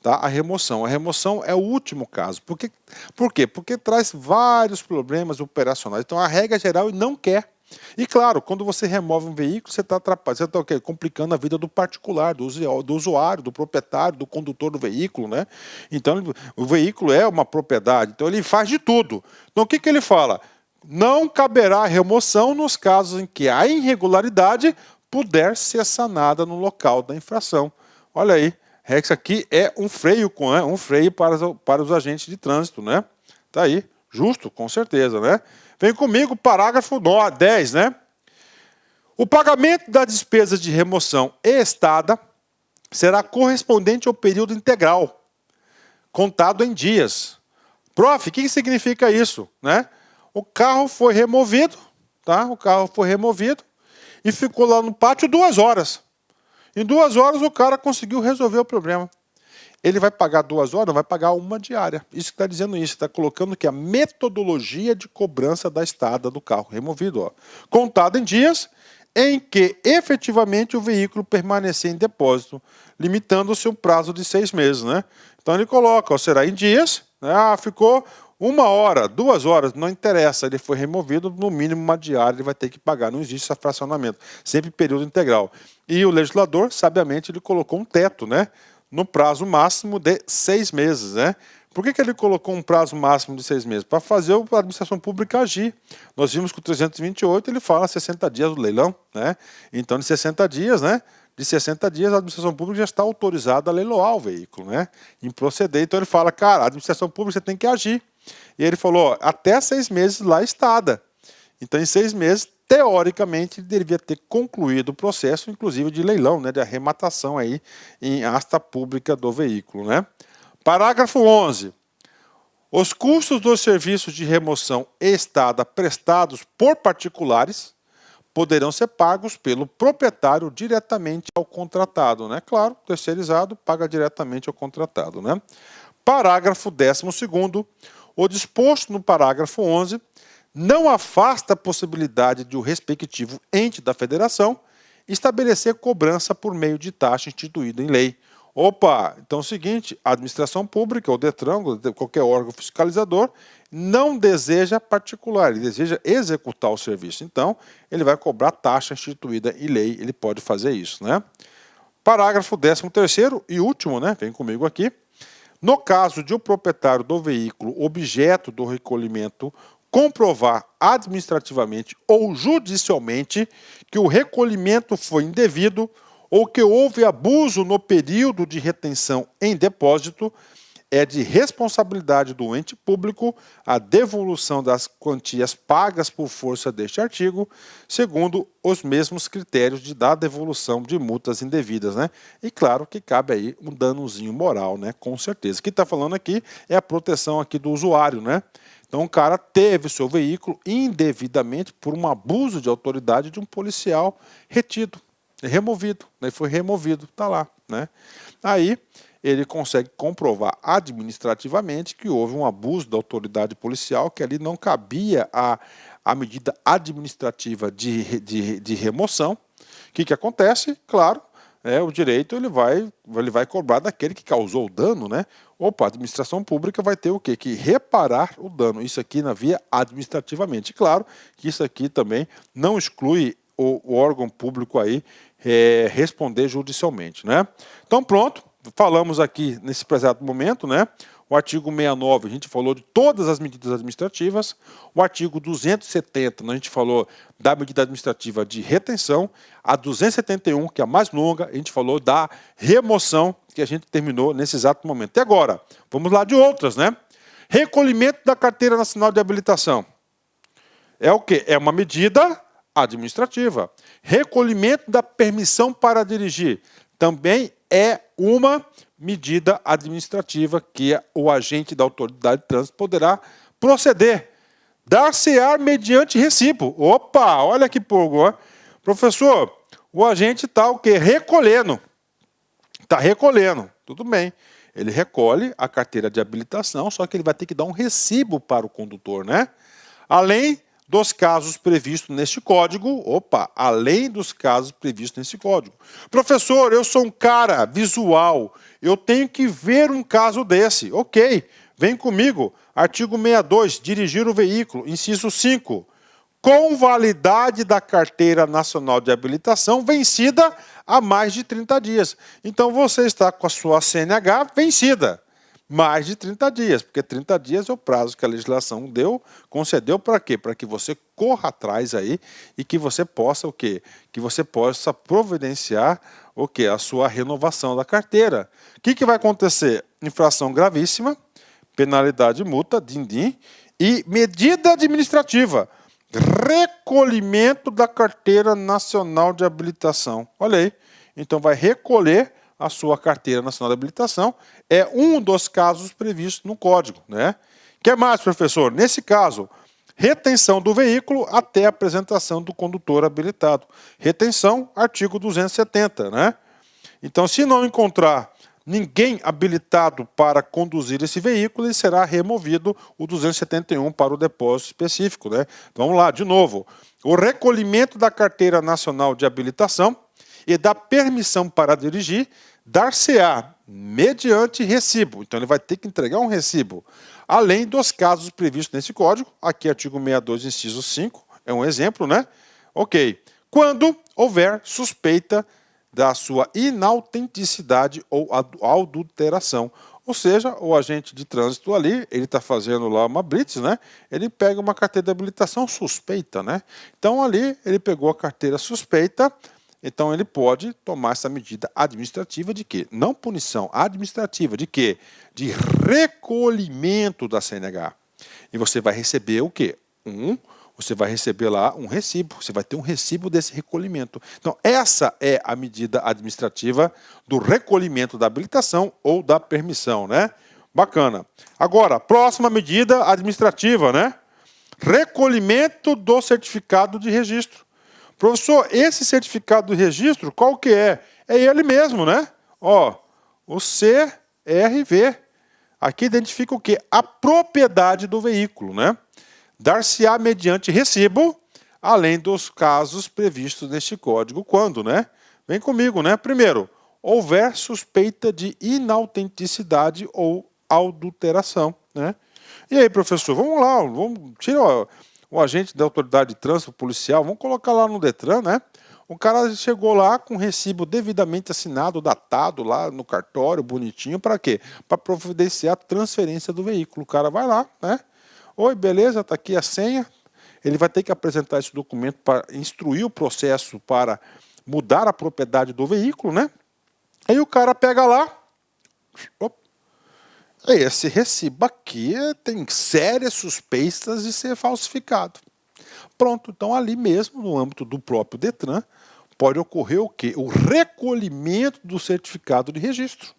tá, a remoção. A remoção é o último caso. Por quê? Porque traz vários problemas operacionais. Então, a regra geral não quer. E claro, quando você remove um veículo, você está atrapalhando, você está complicando a vida do particular, do usuário, do proprietário, do condutor do veículo, né? Então, o veículo é uma propriedade, então ele faz de tudo. Então, o que ele fala? Não caberá remoção nos casos em que a irregularidade puder ser sanada no local da infração. Olha aí, isso aqui é um freio, para os agentes de trânsito, né? Tá aí, justo, com certeza, né? Vem comigo, parágrafo 10, né? O pagamento das despesas de remoção e estada será correspondente ao período integral, contado em dias. Prof, o que significa isso, né? O carro foi removido, tá? O carro foi removido e ficou lá no pátio 2 horas. Em 2 horas o cara conseguiu resolver o problema. Ele vai pagar 2 horas, não vai pagar uma diária. Isso que está dizendo isso, está colocando que a metodologia de cobrança da estada do carro removido, ó, contado em dias em que efetivamente o veículo permanecer em depósito, limitando o seu prazo de 6 meses, né? Então ele coloca, ó, será em dias, né? Ah, ficou 1 hora, 2 horas, não interessa, ele foi removido, no mínimo uma diária ele vai ter que pagar, não existe esse fracionamento, sempre período integral. E o legislador, sabiamente, ele colocou um teto, né? No prazo máximo de 6 meses, né? Por que ele colocou um prazo máximo de 6 meses? Para fazer a administração pública agir. Nós vimos que o 328 ele fala 60 dias do leilão, né? Então, de 60 dias, né? De 60 dias, a administração pública já está autorizada a leiloar o veículo, né? Em proceder. Então, ele fala, cara, a administração pública você tem que agir. E ele falou, ó, até 6 meses lá estada. Então, em 6 meses, teoricamente, ele deveria ter concluído o processo, inclusive de leilão, né, de arrematação aí em asta pública do veículo, né? Parágrafo 11. Os custos dos serviços de remoção e estada prestados por particulares poderão ser pagos pelo proprietário diretamente ao contratado, né? Claro, terceirizado paga diretamente ao contratado, né? Parágrafo 12º. O disposto no parágrafo 11 não afasta a possibilidade de o respectivo ente da federação estabelecer cobrança por meio de taxa instituída em lei. Opa, então é o seguinte, a administração pública, o DETRAN, qualquer órgão fiscalizador, não deseja particular, ele deseja executar o serviço. Então, ele vai cobrar taxa instituída em lei, ele pode fazer isso, né? Parágrafo 13º e último, né? Vem comigo aqui. No caso de o proprietário do veículo objeto do recolhimento comprovar administrativamente ou judicialmente que o recolhimento foi indevido ou que houve abuso no período de retenção em depósito, é de responsabilidade do ente público a devolução das quantias pagas por força deste artigo, segundo os mesmos critérios da devolução de multas indevidas, né? E claro que cabe aí um danozinho moral, né? Com certeza. O que está falando aqui é a proteção aqui do usuário, né? Então o cara teve seu veículo indevidamente por um abuso de autoridade de um policial retido, removido, né? Foi removido, está lá, né? Aí ele consegue comprovar administrativamente que houve um abuso da autoridade policial, que ali não cabia a medida administrativa de remoção. O que acontece? Claro, o direito ele vai cobrar daquele que causou o dano, né? Opa, a administração pública vai ter o quê? Que reparar o dano. Isso aqui na via administrativamente. Claro que isso aqui também não exclui o órgão público aí responder judicialmente, né? Então pronto, falamos aqui nesse exato momento, né? O artigo 69, a gente falou de todas as medidas administrativas. O artigo 270, a gente falou da medida administrativa de retenção. A 271, que é a mais longa, a gente falou da remoção, que a gente terminou nesse exato momento. E agora, vamos lá de outras, né? Recolhimento da carteira nacional de habilitação. É o quê? É uma medida administrativa. Recolhimento da permissão para dirigir. Também é uma medida administrativa que o agente da autoridade de trânsito poderá proceder. Dar-se-á mediante recibo. Opa, olha que pouco, ó. Professor, o agente está o quê? Recolhendo. Está recolhendo. Tudo bem. Ele recolhe a carteira de habilitação, só que ele vai ter que dar um recibo para o condutor, né? Além dos casos previstos neste código, além dos casos previstos nesse código. Professor, eu sou um cara visual, eu tenho que ver um caso desse. Ok, vem comigo. Artigo 62, dirigir o veículo, inciso 5. Com validade da carteira nacional de habilitação vencida há mais de 30 dias. Então você está com a sua CNH vencida. Mais de 30 dias, porque 30 dias é o prazo que a legislação concedeu para quê? Para que você corra atrás aí e que você possa o quê? Que você possa providenciar o quê? A sua renovação da carteira. O que vai acontecer? Infração gravíssima, penalidade multa, din-din, e medida administrativa, recolhimento da carteira nacional de habilitação. Olha aí, então vai recolher a sua carteira nacional de habilitação, é um dos casos previstos no código, né? Que mais, professor? Nesse caso, retenção do veículo até a apresentação do condutor habilitado. Retenção, artigo 270, né? Então, se não encontrar ninguém habilitado para conduzir esse veículo, ele será removido o 271 para o depósito específico, né? Então, vamos lá, de novo. O recolhimento da carteira nacional de habilitação e da permissão para dirigir, dar-se-á mediante recibo. Então, ele vai ter que entregar um recibo. Além dos casos previstos nesse código, aqui artigo 62, inciso 5, é um exemplo, né? Ok. Quando houver suspeita da sua inautenticidade ou adulteração. Ou seja, o agente de trânsito ali, ele está fazendo lá uma blitz, né? Ele pega uma carteira de habilitação suspeita, né? Então, ali, ele pegou a carteira suspeita. Então, ele pode tomar essa medida administrativa de quê? Não punição, administrativa de quê? De recolhimento da CNH. E você vai receber o quê? Você vai receber lá um recibo, você vai ter um recibo desse recolhimento. Então, essa é a medida administrativa do recolhimento da habilitação ou da permissão, né? Bacana. Agora, próxima medida administrativa, né? Recolhimento do certificado de registro. Professor, esse certificado de registro, qual que é? É ele mesmo, né? Ó, o CRV. Aqui identifica o quê? A propriedade do veículo, né? Dar-se-á mediante recibo, além dos casos previstos neste código. Quando, né? Vem comigo, né? Primeiro, houver suspeita de inautenticidade ou adulteração, né? E aí, professor, vamos lá, vamos tirar o agente da autoridade de trânsito policial, vamos colocar lá no Detran, né? O cara chegou lá com recibo devidamente assinado, datado lá no cartório, bonitinho, para quê? Para providenciar a transferência do veículo. O cara vai lá, né? Oi, beleza, tá aqui a senha. Ele vai ter que apresentar esse documento para instruir o processo para mudar a propriedade do veículo, né? Aí o cara pega lá, opa, esse recibo aqui tem sérias suspeitas de ser falsificado. Pronto, então ali mesmo, no âmbito do próprio Detran, pode ocorrer o quê? O recolhimento do certificado de registro.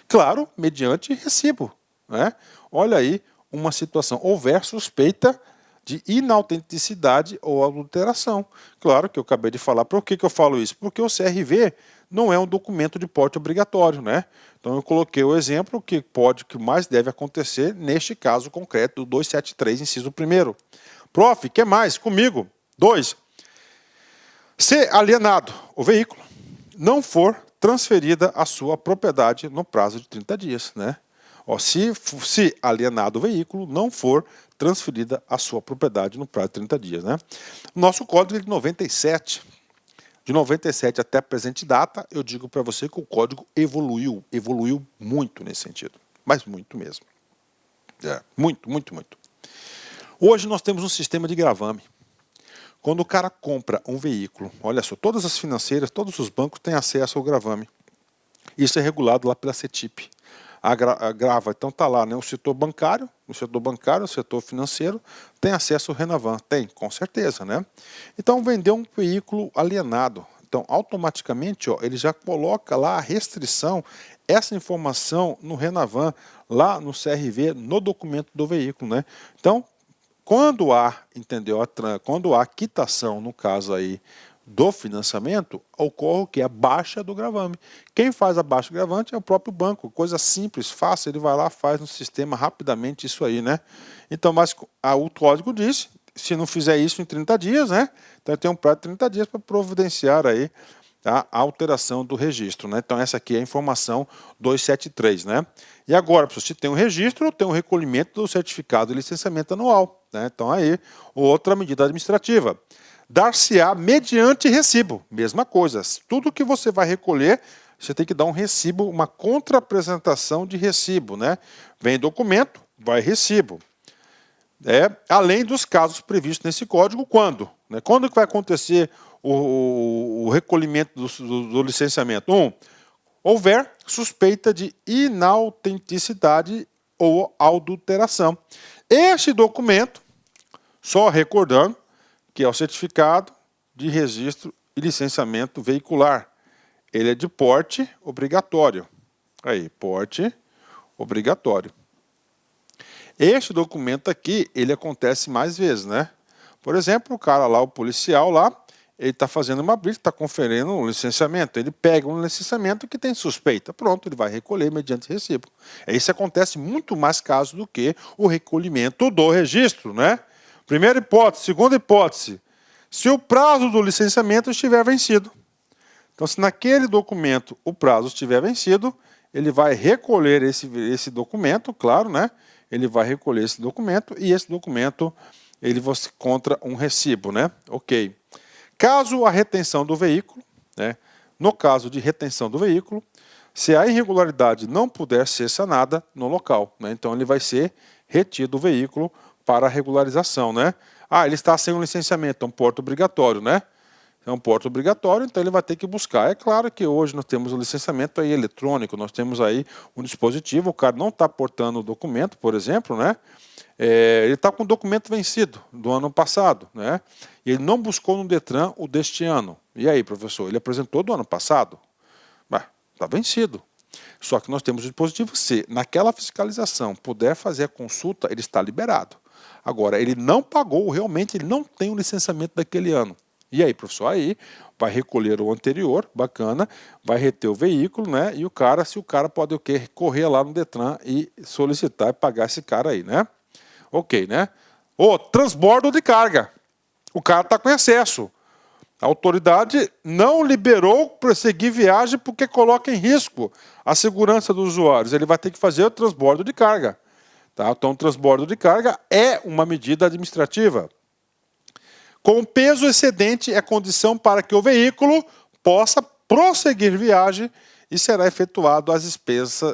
Claro, mediante recibo, né? Olha aí uma situação, houver suspeita de inautenticidade ou adulteração. Claro que eu acabei de falar. Por que eu falo isso? Porque o CRV não é um documento de porte obrigatório, né? Então eu coloquei o exemplo que mais deve acontecer neste caso concreto do 273, inciso 1º. Prof, que mais? Comigo. 2. Se alienado o veículo, não for transferida a sua propriedade no prazo de 30 dias, né? Ó, se alienado o veículo, não for transferida a sua propriedade no prazo de 30 dias, né? Nosso código é de 97. De 97 até a presente data, eu digo para você que o código evoluiu muito nesse sentido, mas muito mesmo. Muito. Hoje nós temos um sistema de gravame. Quando o cara compra um veículo, olha só, todas as financeiras, todos os bancos têm acesso ao gravame. Isso é regulado lá pela CETIP. A grava, então está lá, né, o setor bancário, o setor financeiro, tem acesso ao Renavan? Tem, com certeza, né? Então, vendeu um veículo alienado. Então, automaticamente, ó, ele já coloca lá a restrição, essa informação no Renavan, lá no CRV, no documento do veículo, né? Então, quando há, entendeu? Quando há quitação, no caso aí do financiamento, ocorre o que? A baixa do gravame. Quem faz a baixa do gravame é o próprio banco. Coisa simples, fácil, ele vai lá, faz no sistema rapidamente isso aí, né? Então, mas o código diz, se não fizer isso em 30 dias, né? Então tem um prazo de 30 dias para providenciar aí a alteração do registro, né? Então essa aqui é a informação 273, né? E agora, se tem um registro, tem um recolhimento do certificado de licenciamento anual, né? Então aí, outra medida administrativa. Dar-se-á mediante recibo, mesma coisa. Tudo que você vai recolher, você tem que dar um recibo, uma contra-apresentação de recibo, né? Vem documento, vai recibo. Além dos casos previstos nesse código, quando? Né? Quando que vai acontecer o recolhimento do licenciamento? Houver suspeita de inautenticidade ou adulteração. Este documento, só recordando, que é o certificado de registro e licenciamento veicular. Ele é de porte obrigatório. Aí, porte obrigatório. Este documento aqui, ele acontece mais vezes, né? Por exemplo, o cara lá, o policial lá, ele está fazendo uma blitz, está conferindo um licenciamento. Ele pega um licenciamento que tem suspeita. Pronto, ele vai recolher mediante recibo. Isso acontece muito mais casos do que o recolhimento do registro, né? Primeira hipótese. Segunda hipótese. Se o prazo do licenciamento estiver vencido. Então, se naquele documento o prazo estiver vencido, ele vai recolher esse documento, claro, né? Ele vai recolher esse documento e esse documento ele você contra um recibo, né? Ok. Caso a retenção do veículo, né? No caso de retenção do veículo, se a irregularidade não puder ser sanada no local, né? Então ele vai ser retido o veículo para regularização, né? Ele está sem um licenciamento, é um porte obrigatório, né? É um porte obrigatório, então ele vai ter que buscar. É claro que hoje nós temos o licenciamento aí eletrônico, nós temos aí um dispositivo, o cara não está portando o documento, por exemplo, né? Ele está com o documento vencido do ano passado, né? E ele não buscou no Detran o deste ano. E aí, professor, ele apresentou do ano passado? Está vencido. Só que nós temos o dispositivo C. Naquela fiscalização puder fazer a consulta, ele está liberado. Agora, ele não pagou, realmente ele não tem o licenciamento daquele ano. E aí, professor, aí vai recolher o anterior, bacana, vai reter o veículo, né? E o cara, se o cara pode o quê? Correr lá no Detran e solicitar e pagar esse cara aí, né? Ok, né? Transbordo de carga. O cara está com excesso. A autoridade não liberou prosseguir viagem porque coloca em risco a segurança dos usuários. Ele vai ter que fazer o transbordo de carga. Tá? Então, o transbordo de carga é uma medida administrativa. Com peso excedente é condição para que o veículo possa prosseguir viagem e será efetuado as despesas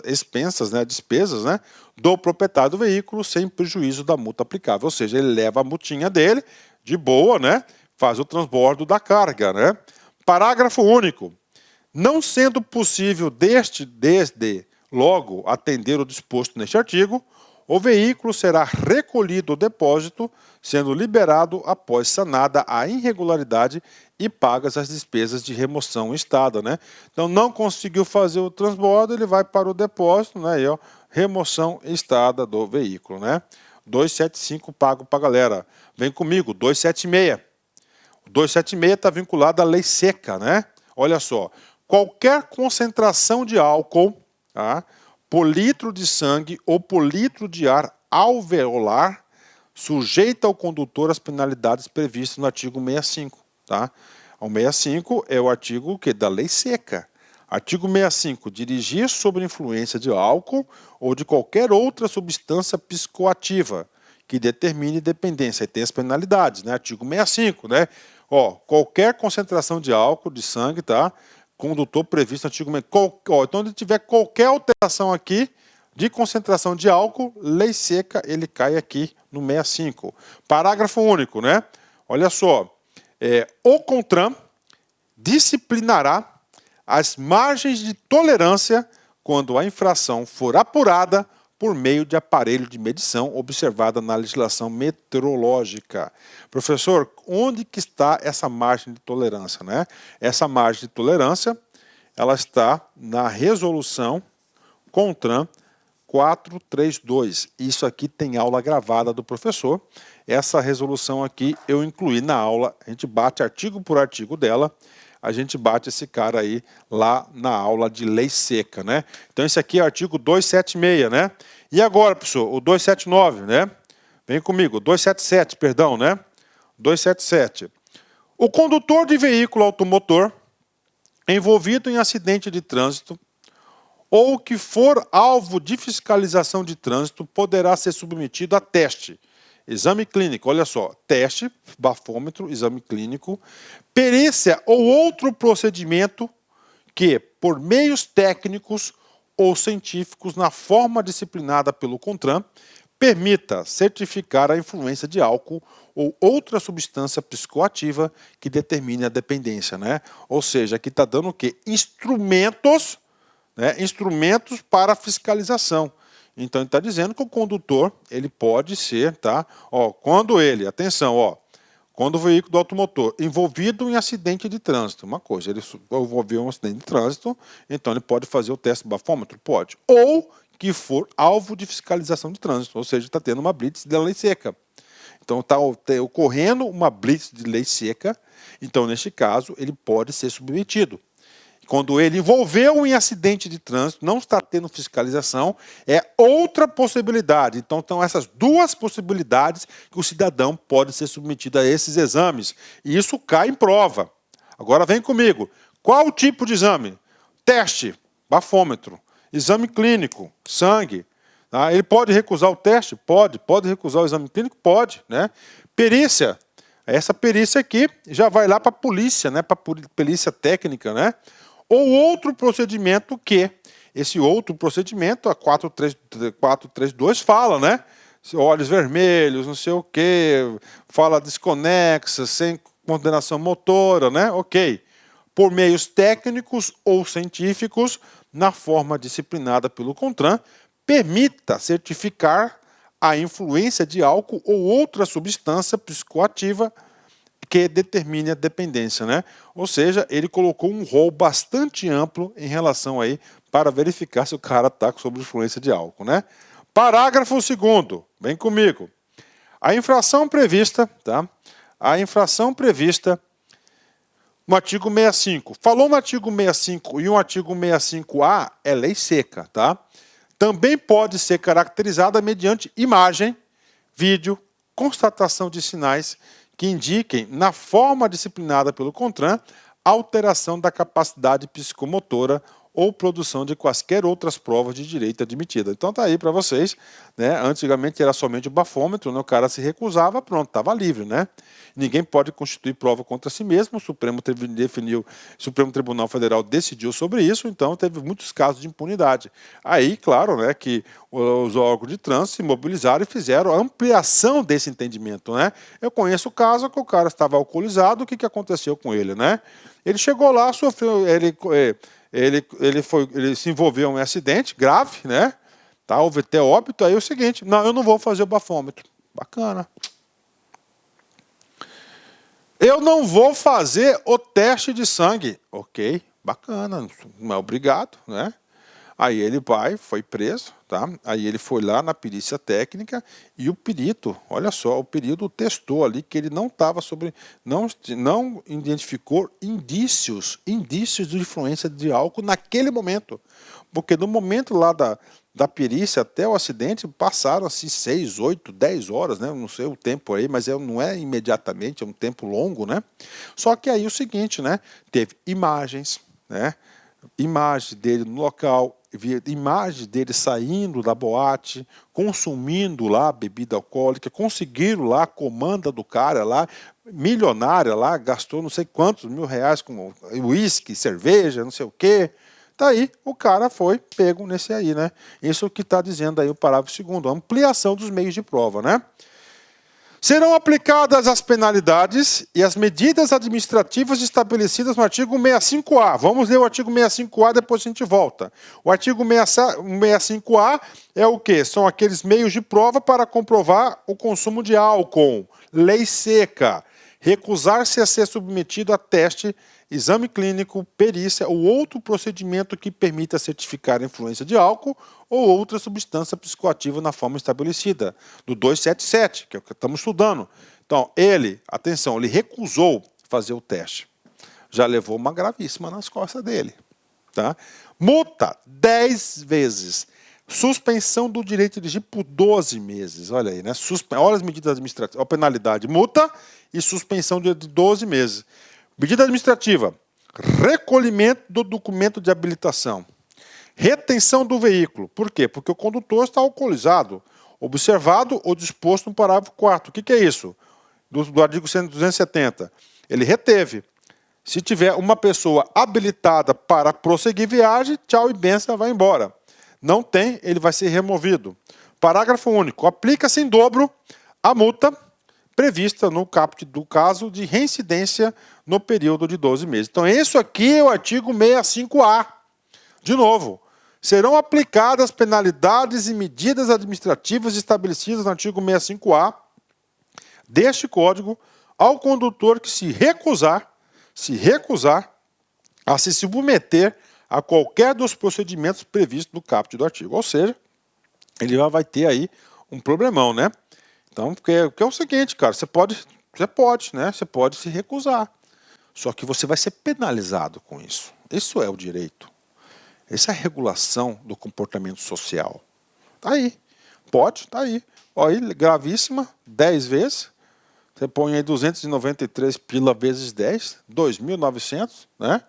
do proprietário do veículo sem prejuízo da multa aplicável. Ou seja, ele leva a multinha dele de boa, né? Faz o transbordo da carga, né? Parágrafo único. Não sendo possível desde logo atender o disposto neste artigo, o veículo será recolhido ao depósito, sendo liberado após sanada a irregularidade e pagas as despesas de remoção instada, né? Então, não conseguiu fazer o transbordo, ele vai para o depósito, né? E, ó, remoção instada do veículo, né? 275 pago para a galera. Vem comigo, 276. O 276 está vinculado à lei seca, né? Olha só, qualquer concentração de álcool, tá? Por litro de sangue ou por litro de ar alveolar, sujeita ao condutor as penalidades previstas no artigo 65. Tá? O 65 é o artigo da lei seca. Artigo 65, dirigir sob influência de álcool ou de qualquer outra substância psicoativa que determine dependência. Aí tem as penalidades, né? Artigo 65, né? Ó, qualquer concentração de álcool, de sangue, tá? Condutor previsto no artigo 65. Então, se tiver qualquer alteração aqui de concentração de álcool, lei seca, ele cai aqui no 65. Parágrafo único, né? Olha só, o CONTRAN disciplinará as margens de tolerância quando a infração for apurada por meio de aparelho de medição observada na legislação meteorológica. Professor, onde que está essa margem de tolerância, né? Essa margem de tolerância, ela está na resolução CONTRAN 432. Isso aqui tem aula gravada do professor. Essa resolução aqui eu incluí na aula, a gente bate artigo por artigo dela, a gente bate esse cara aí lá na aula de lei seca, né? Então esse aqui é o artigo 276, né? E agora, professor, o 279, né? Vem comigo, 277, perdão, né? 277. O condutor de veículo automotor envolvido em acidente de trânsito ou que for alvo de fiscalização de trânsito poderá ser submetido a teste. Exame clínico, olha só, teste, bafômetro, exame clínico, perícia ou outro procedimento que, por meios técnicos ou científicos, na forma disciplinada pelo CONTRAN, permita certificar a influência de álcool ou outra substância psicoativa que determine a dependência, né? Ou seja, aqui está dando o quê? Instrumentos, né? Instrumentos para fiscalização. Então, ele está dizendo que o condutor, ele pode ser, tá? Ó, quando ele, atenção, ó, quando o veículo do automotor envolvido em acidente de trânsito, uma coisa, ele envolveu em um acidente de trânsito, então ele pode fazer o teste bafômetro? Pode. Ou que for alvo de fiscalização de trânsito, ou seja, está tendo uma blitz da lei seca. Então, está ocorrendo uma blitz de lei seca, então, neste caso, ele pode ser submetido. Quando ele envolveu em acidente de trânsito, não está tendo fiscalização, é outra possibilidade. Então, estão essas duas possibilidades que o cidadão pode ser submetido a esses exames. E isso cai em prova. Agora vem comigo. Qual o tipo de exame? Teste, bafômetro. Exame clínico, sangue. Tá? Ele pode recusar o teste? Pode. Pode recusar o exame clínico? Pode. Né? Perícia. Essa perícia aqui já vai lá para a polícia, né? Para a perícia técnica, né? Ou outro procedimento que, esse outro procedimento, a 432 fala, né? Olhos vermelhos, não sei o quê, fala desconexa, sem coordenação motora, né? Ok. Por meios técnicos ou científicos, na forma disciplinada pelo CONTRAN, permita certificar a influência de álcool ou outra substância psicoativa que determine a dependência, né? Ou seja, ele colocou um rol bastante amplo em relação aí para verificar se o cara está sob influência de álcool, né? Parágrafo 2º, vem comigo. A infração prevista, tá? A infração prevista no artigo 65. Falou no artigo 65 e o artigo 65A é lei seca, tá? Também pode ser caracterizada mediante imagem, vídeo, constatação de sinais que indiquem, na forma disciplinada pelo CONTRAN, alteração da capacidade psicomotora ou produção de quaisquer outras provas de direito admitida. Então tá aí para vocês, né? Antigamente era somente o bafômetro, né? O cara se recusava, pronto, estava livre, né? Ninguém pode constituir prova contra si mesmo, o Supremo Tribunal Federal decidiu sobre isso, então teve muitos casos de impunidade. Aí, claro, né, que os órgãos de trânsito se mobilizaram e fizeram a ampliação desse entendimento, né? Eu conheço o caso que o cara estava alcoolizado, o que aconteceu com ele, né? Ele chegou lá, sofreu, ele se envolveu em um acidente grave, né? Tá, houve até óbito. Aí é o seguinte: não, eu não vou fazer o bafômetro. Bacana. Eu não vou fazer o teste de sangue. Ok, bacana, não é obrigado, né? Aí ele foi preso, tá? Aí ele foi lá na perícia técnica e o perito, olha só, o perito testou ali que ele não estava não identificou indícios de influência de álcool naquele momento. Porque no momento lá da perícia até o acidente passaram-se 6, 8, 10 horas, né? Não sei o tempo aí, mas não é imediatamente, é um tempo longo, né? Só que aí o seguinte, né? Teve imagens, né? Imagem dele no local, imagem dele saindo da boate, consumindo lá bebida alcoólica, conseguiram lá a comanda do cara lá, milionária lá, gastou não sei quantos R$1.000 com uísque, cerveja, não sei o quê. Tá aí, o cara foi pego nesse aí, né? Isso que está dizendo aí o parágrafo 2º, ampliação dos meios de prova, né? Serão aplicadas as penalidades e as medidas administrativas estabelecidas no artigo 65A. Vamos ler o artigo 65A, depois a gente volta. O artigo 65A é o quê? São aqueles meios de prova para comprovar o consumo de álcool. Lei seca. Recusar-se a ser submetido a teste, exame clínico, perícia ou outro procedimento que permita certificar a influência de álcool ou outra substância psicoativa na forma estabelecida, do 277, que é o que estamos estudando. Então, atenção, ele recusou fazer o teste. Já levou uma gravíssima nas costas dele. Tá? Multa 10 vezes. Suspensão do direito de dirigir por 12 meses. Olha aí, né? Olha as medidas administrativas. A penalidade, multa e suspensão de 12 meses. Medida administrativa, recolhimento do documento de habilitação. Retenção do veículo. Por quê? Porque o condutor está alcoolizado, observado ou disposto no parágrafo 4º. O que é isso? Do artigo 270. Ele reteve. Se tiver uma pessoa habilitada para prosseguir viagem, tchau e benção, vai embora. Não tem, ele vai ser removido. Parágrafo único. Aplica-se em dobro a multa prevista no caput do caso de reincidência no período de 12 meses. Então, isso aqui é o artigo 65A. De novo, serão aplicadas penalidades e medidas administrativas estabelecidas no artigo 65A deste Código ao condutor que se recusar a se submeter a qualquer dos procedimentos previstos no caput do artigo. Ou seja, ele já vai ter aí um problemão, né? Então, porque é o seguinte, cara, você pode, né? Você pode se recusar. Só que você vai ser penalizado com isso. Isso é o direito. Essa é a regulação do comportamento social. Tá aí. Pode, tá aí. Olha aí, gravíssima, 10 vezes. Você põe aí 293 pila vezes 10, 2.900, né?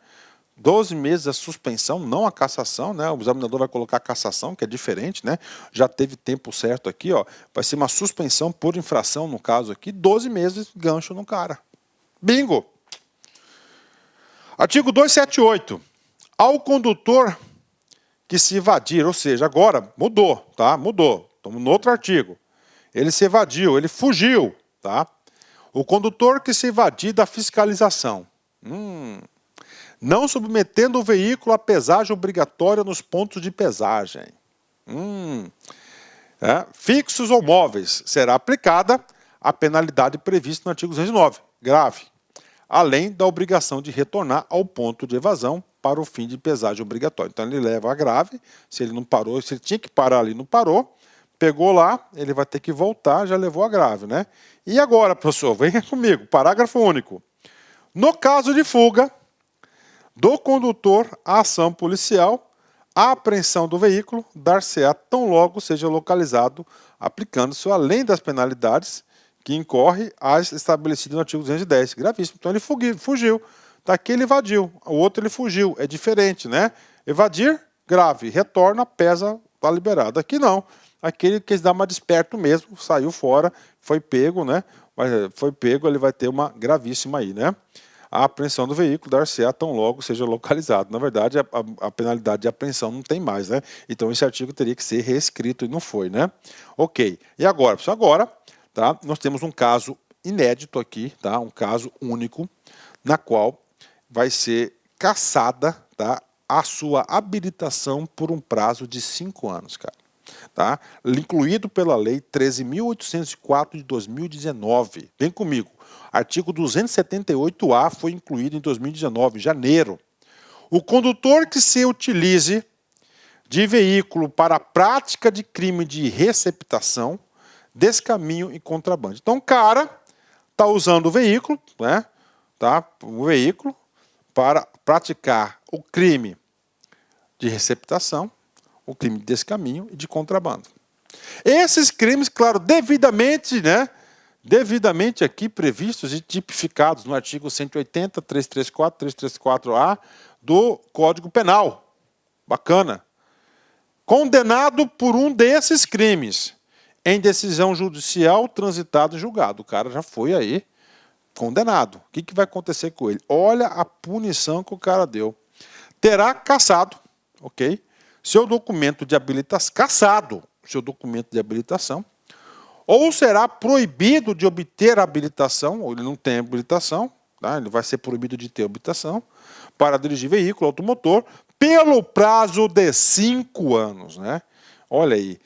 12 meses a suspensão, não a cassação, né? O examinador vai colocar a cassação, que é diferente, né? Já teve tempo certo aqui, ó. Vai ser uma suspensão por infração, no caso aqui, 12 meses gancho no cara. Bingo! Artigo 278. Ao condutor que se evadir, ou seja, agora mudou, tá? Mudou. Estamos no outro artigo. Ele se evadiu, ele fugiu, tá? O condutor que se evadir da fiscalização. Não submetendo o veículo à pesagem obrigatória nos pontos de pesagem. Fixos ou móveis, será aplicada a penalidade prevista no artigo 209. Grave. além da obrigação de retornar ao ponto de evasão para o fim de pesagem obrigatória. Então ele leva a grave, se ele não parou, se ele tinha que parar ali, não parou, pegou lá, ele vai ter que voltar, já levou a grave, né? E agora, professor, venha comigo, parágrafo único. No caso de fuga do condutor à ação policial, a apreensão do veículo dar-se-á tão logo seja localizado, aplicando-se além das penalidades que incorre as estabelecidas no artigo 210. Gravíssimo. Então ele fugiu. Daqui ele evadiu. O outro ele fugiu. É diferente, né? Evadir, grave. Retorna, pesa, está liberado. Aqui não. Aqui ele quis dar uma desperto mesmo, saiu fora, foi pego, né? Mas foi pego, ele vai ter uma gravíssima aí, né? A apreensão do veículo dar-se-á tão logo seja localizado. Na verdade, a penalidade de apreensão não tem mais, né? Então esse artigo teria que ser reescrito e não foi, né? Ok. E agora, pessoal, agora, tá? Nós temos um caso inédito aqui, tá? Um caso único, na qual vai ser cassada, tá? A sua habilitação por um prazo de 5 anos, cara. Tá? Incluído pela Lei 13.804 de 2019. Vem comigo. Artigo 278-A foi incluído em 2019, em janeiro. O condutor que se utilize de veículo para a prática de crime de receptação, descaminho e contrabando. Então, o cara está usando o veículo, né? Tá? O veículo para praticar o crime de receptação, o crime de descaminho e de contrabando. Esses crimes, claro, devidamente, né? Devidamente aqui previstos e tipificados no artigo 180, 334, 334-A do Código Penal. Bacana. Condenado por um desses crimes em decisão judicial transitada em julgado. O cara já foi aí condenado. O que vai acontecer com ele? Olha a punição que o cara deu. Terá cassado, ok? Seu documento de habilitação, cassado seu documento de habilitação, ou será proibido de obter habilitação, ou ele não tem habilitação, tá? Ele vai ser proibido de ter habilitação, para dirigir veículo automotor, pelo prazo de 5 anos, né? Olha aí,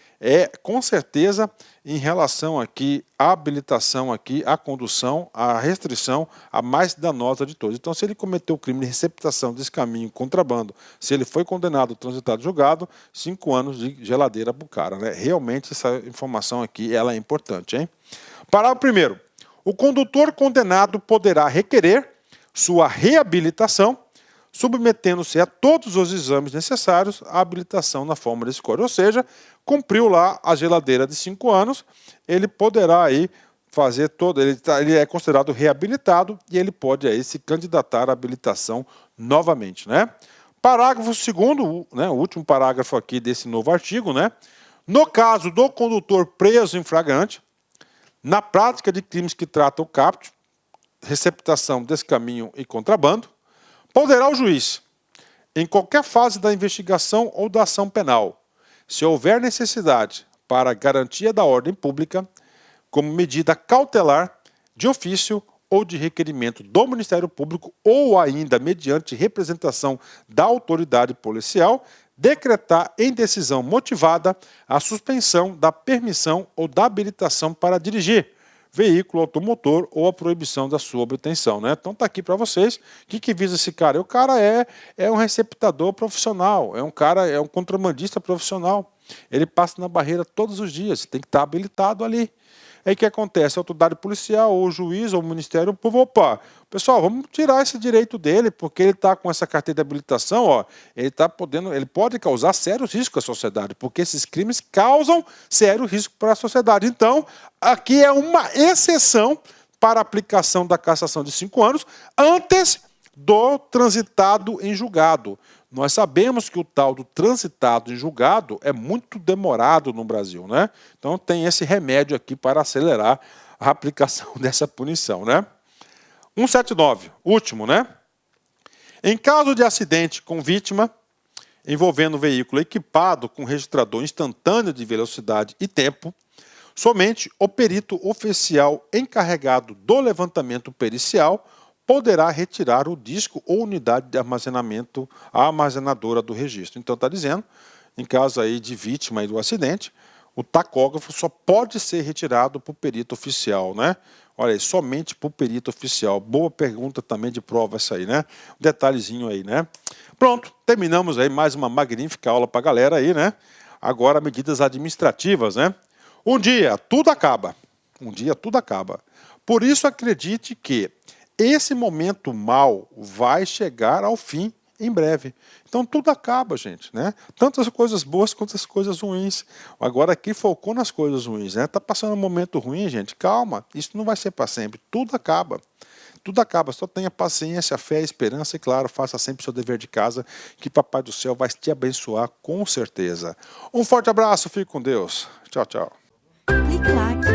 com certeza em relação aqui à habilitação aqui, à condução, à restrição, a mais danosa de todos. Então, se ele cometeu o crime de receptação, descaminho, contrabando, se ele foi condenado, transitado, julgado, 5 anos de geladeira pro cara, né? Realmente essa informação aqui, ela é importante, hein? Parágrafo primeiro. O condutor condenado poderá requerer sua reabilitação, submetendo-se a todos os exames necessários à habilitação na forma desse código. Ou seja, cumpriu lá a geladeira de 5 anos, ele poderá aí fazer todo, ele é considerado reabilitado e ele pode aí se candidatar à habilitação novamente, né? Parágrafo 2º, né, o último parágrafo aqui desse novo artigo, né? No caso do condutor preso em flagrante, na prática de crimes que tratam o caput, receptação, descaminho e contrabando, poderá o juiz, em qualquer fase da investigação ou da ação penal, se houver necessidade para garantia da ordem pública, como medida cautelar, de ofício ou de requerimento do Ministério Público ou ainda mediante representação da autoridade policial, decretar em decisão motivada a suspensão da permissão ou da habilitação para dirigir veículo automotor ou a proibição da sua obtenção, né? Então tá aqui para vocês. O que visa esse cara? O cara é um receptador profissional, é um contrabandista profissional. Ele passa na barreira todos os dias, tem que estar habilitado ali. Aí o que acontece? A autoridade policial, ou o juiz, ou o Ministério Público, opa, pessoal, vamos tirar esse direito dele, porque ele está com essa carteira de habilitação, ó, ele pode causar sérios riscos à sociedade, porque esses crimes causam sério risco para a sociedade. Então, aqui é uma exceção para a aplicação da cassação de 5 anos, antes do transitado em julgado. Nós sabemos que o tal do transitado em julgado é muito demorado no Brasil, né? Então tem esse remédio aqui para acelerar a aplicação dessa punição, né? 179, último, né? Em caso de acidente com vítima envolvendo veículo equipado com registrador instantâneo de velocidade e tempo, somente o perito oficial encarregado do levantamento pericial poderá retirar o disco ou unidade de armazenamento à armazenadora do registro. Então está dizendo, em caso aí de vítima aí do acidente, o tacógrafo só pode ser retirado por perito oficial, né? Olha aí, somente para o perito oficial. Boa pergunta também de prova essa aí, né? Um detalhezinho aí, né? Pronto, terminamos aí mais uma magnífica aula para a galera aí, né? Agora, medidas administrativas, né? Um dia tudo acaba. Um dia tudo acaba. Por isso, acredite que esse momento mal vai chegar ao fim em breve. Então tudo acaba, gente, né? Tanto as coisas boas quanto as coisas ruins. Agora aqui focou nas coisas ruins, né? Tá passando um momento ruim, gente, calma, isso não vai ser para sempre, tudo acaba. Tudo acaba, só tenha paciência, fé, esperança e, claro, faça sempre o seu dever de casa, que Papai do Céu vai te abençoar com certeza. Um forte abraço, fique com Deus. Tchau, tchau. Clique-claque.